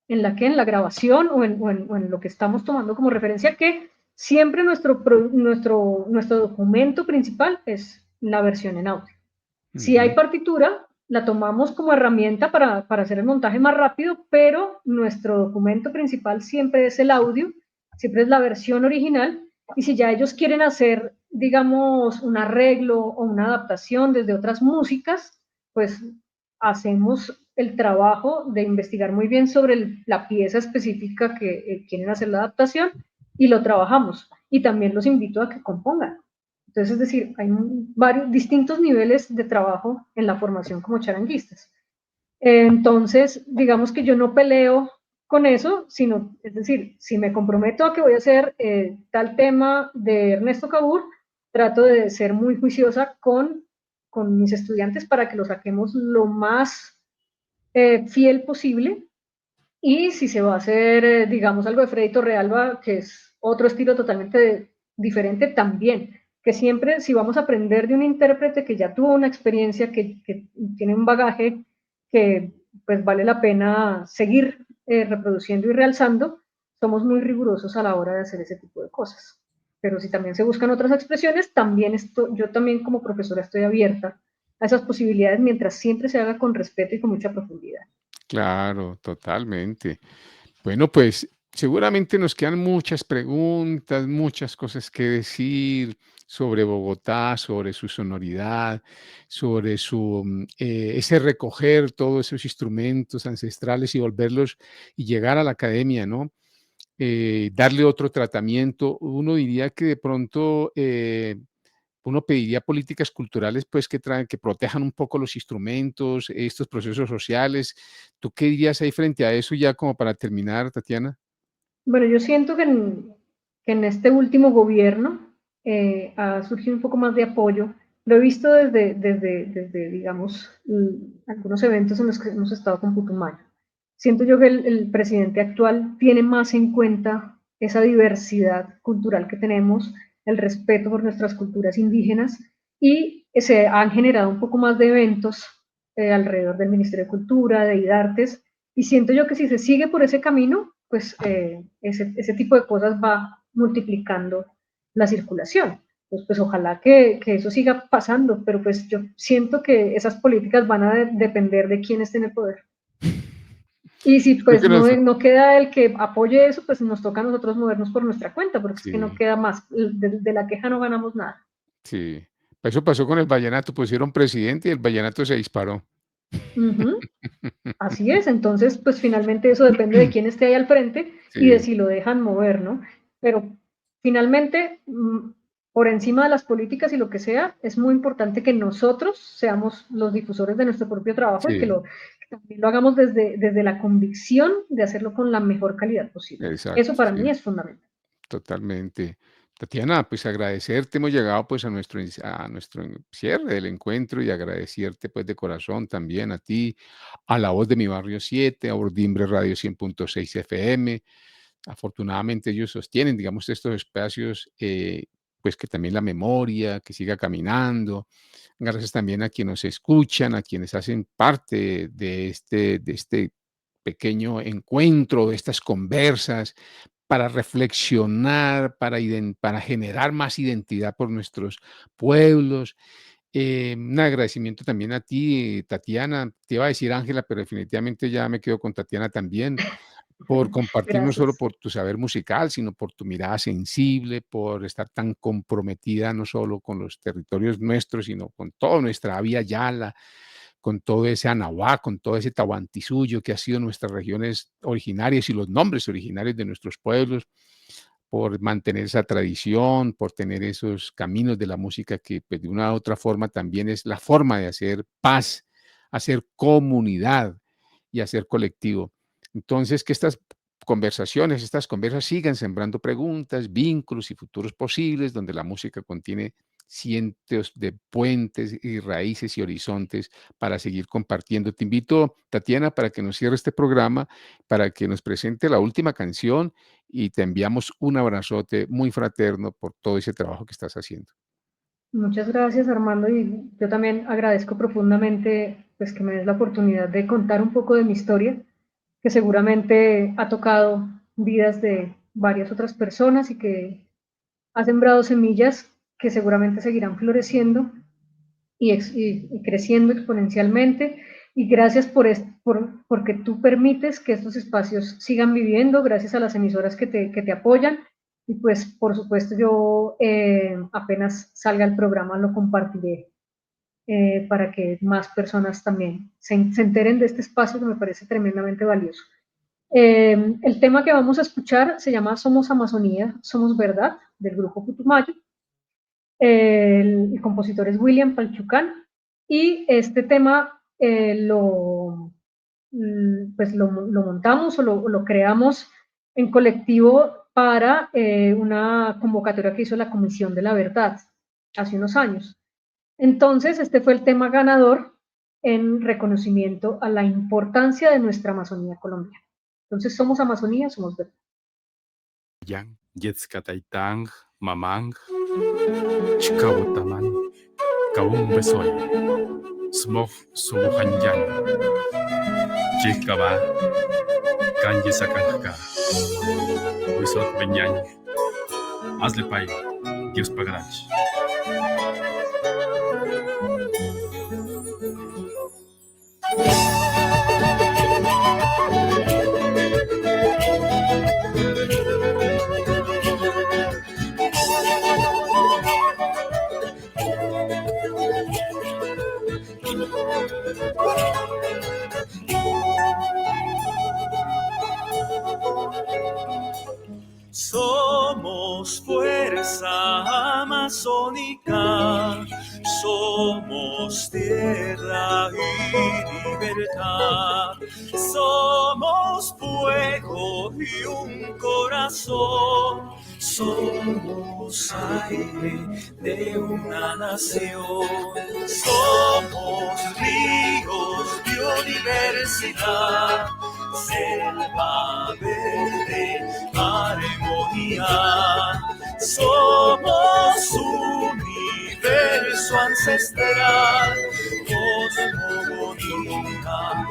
en la grabación o en lo que estamos tomando como referencia, que siempre nuestro documento principal es la versión en audio. Si hay Ujú, partitura, la tomamos como herramienta para hacer el montaje más rápido, pero nuestro documento principal siempre es el audio, siempre es la versión original, y si ya ellos quieren hacer, digamos, un arreglo o una adaptación desde otras músicas, pues hacemos el trabajo de investigar muy bien sobre la pieza específica que quieren hacer la adaptación y lo trabajamos. Y también los invito a que compongan. Entonces, es decir, hay varios distintos niveles de trabajo en la formación como charanguistas. Entonces, digamos que yo no peleo con eso, sino, es decir, si me comprometo a que voy a hacer tal tema de Ernesto Cabur, trato de ser muy juiciosa con mis estudiantes para que lo saquemos lo más fiel posible. Y si se va a hacer, digamos, algo de Freddy Torrealba, que es otro estilo totalmente diferente, también. Que siempre, si vamos a aprender de un intérprete que ya tuvo una experiencia, que tiene un bagaje que pues vale la pena seguir reproduciendo y realzando, somos muy rigurosos a la hora de hacer ese tipo de cosas. Pero si también se buscan otras expresiones, también yo también como profesora estoy abierta a esas posibilidades mientras siempre se haga con respeto y con mucha profundidad. claro, totalmente. Bueno, pues seguramente nos quedan muchas preguntas, muchas cosas que decir sobre Bogotá, sobre su sonoridad, sobre ese recoger todos esos instrumentos ancestrales y volverlos y llegar a la academia, ¿no? Darle otro tratamiento. Uno diría que de pronto uno pediría políticas culturales, pues, que protejan un poco los instrumentos, estos procesos sociales. ¿Tú qué dirías ahí frente a eso ya como para terminar, Tatiana? Bueno, yo siento que en este último gobierno ha surgido un poco más de apoyo. Lo he visto desde digamos, algunos eventos en los que hemos estado con Putumayo. Siento yo que el presidente actual tiene más en cuenta esa diversidad cultural que tenemos, el respeto por nuestras culturas indígenas y se han generado un poco más de eventos alrededor del Ministerio de Cultura, de IDARTES, y siento yo que si se sigue por ese camino, pues ese tipo de cosas va multiplicando la circulación. Pues ojalá que eso siga pasando, pero pues yo siento que esas políticas van a depender de quién esté en el poder. Y si Yo creo pues que nos no queda el que apoye eso, pues nos toca a nosotros movernos por nuestra cuenta, porque es que no sí, queda más. De la queja no ganamos nada. sí. Eso pasó con el vallenato, pusieron presidente y el vallenato se disparó. Uh -huh. Así es, entonces pues finalmente eso depende de quién esté ahí al frente y de Sí, si lo dejan mover, ¿no? Pero finalmente, por encima de las políticas y lo que sea, es muy importante que nosotros seamos los difusores de nuestro propio trabajo y sí, que también lo hagamos desde la convicción de hacerlo con la mejor calidad posible. Eso exacto, para sí. mí es fundamental. Totalmente. Tatiana, pues agradecerte, hemos llegado pues a nuestro cierre del encuentro y agradecerte pues de corazón también a ti, a La Voz de mi Barrio 7, a Ordimbre Radio 100.6 FM. Afortunadamente ellos sostienen, digamos, estos espacios, pues que también la memoria, que siga caminando. Gracias también a quienes nos escuchan, a quienes hacen parte de este pequeño encuentro, de estas conversas para reflexionar, para generar más identidad por nuestros pueblos. Un agradecimiento también a ti, Tatiana. Te iba a decir Ángela, pero definitivamente ya me quedo con Tatiana también, por compartir no solo Gracias. por tu saber musical, sino por tu mirada sensible, por estar tan comprometida no solo con los territorios nuestros, sino con toda nuestra vía Yala, con todo ese Anahuá, con todo ese Tahuantinsuyo que ha sido nuestras regiones originarias y los nombres originarios de nuestros pueblos, por mantener esa tradición, por tener esos caminos de la música que pues, de una u otra forma también es la forma de hacer paz, hacer comunidad y hacer colectivo. Entonces, que estas conversas sigan sembrando preguntas, vínculos y futuros posibles, donde la música contiene cientos de puentes y raíces y horizontes para seguir compartiendo. Te invito, Tatiana, para que nos cierre este programa, para que nos presente la última canción y te enviamos un abrazote muy fraterno por todo ese trabajo que estás haciendo. Muchas gracias, Armando, y yo también agradezco profundamente pues, que me des la oportunidad de contar un poco de mi historia, que seguramente ha tocado vidas de varias otras personas y que ha sembrado semillas que seguramente seguirán floreciendo y creciendo exponencialmente. Y gracias porque tú permites que estos espacios sigan viviendo, gracias a las emisoras que te apoyan. Y pues, por supuesto, yo apenas salga el programa lo compartiré para que más personas también se enteren de este espacio que me parece tremendamente valioso. El tema que vamos a escuchar se llama Somos Amazonía, Somos Verdad, del grupo Putumayo. El compositor es William Palchucán y este tema lo montamos o lo creamos en colectivo para una convocatoria que hizo la Comisión de la Verdad hace unos años. Entonces, este fue el tema ganador en reconocimiento a la importancia de nuestra Amazonía colombiana. Entonces, somos Amazonía, somos verdad. Yang, Yetzkataitang, Mamang, Chikawutaman, Kawung Besoy, Smog Subuhanyan, Chikaba, Kanye Sakanka, Wisot Benyan, Hazle Pai, Dios Pagrach. Somos fuerza amazónica, somos tierra y libertad, somos fuego y un corazón, somos aire de una nación, somos ríos, biodiversidad, selva verde, armonía, somos universo ancestral, cosmogonía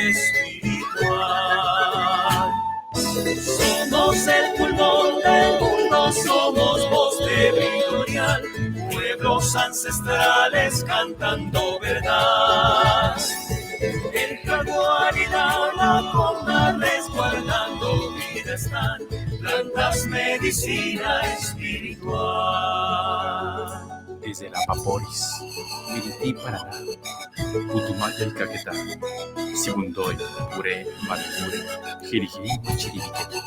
espiritual. Somos el pulmón del mundo, somos voz territorial, pueblos ancestrales cantando verdad. El jaguar y la conda resguardando vida están, plantas medicina espiritual. Desde la Paporis, Miriti Paraná, Putumal del Caquetá, Sibundoy, Puré, Matipure, Jiriji, Chiribiquete.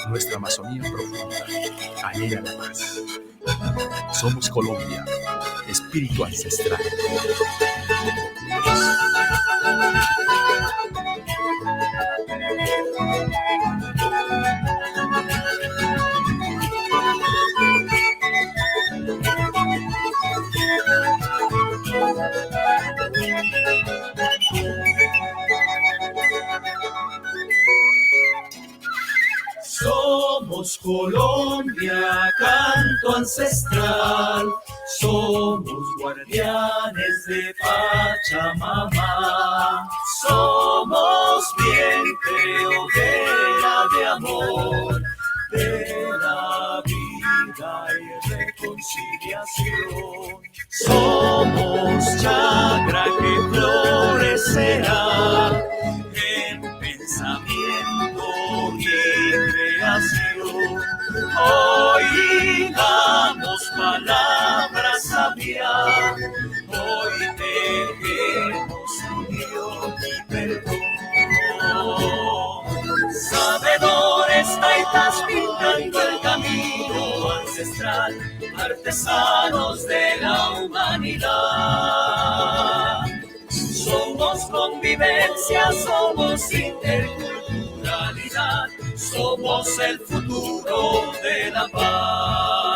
Nuestra Amazonía profunda anhela la paz. Somos Colombia, espíritu ancestral. Somos Colombia, canto ancestral, somos guardianes de Pachamama, somos vientre, hoguera de amor, de la vida y reconciliación, Somos chakra que florecerá en pensamiento y creación. Hoy damos palabras sabias, hoy tejemos unión y perdón. Sabedores taitas pintando el camino ancestral, artesanos de la humanidad. Somos convivencia, somos interculturalidad, somos el futuro de la paz.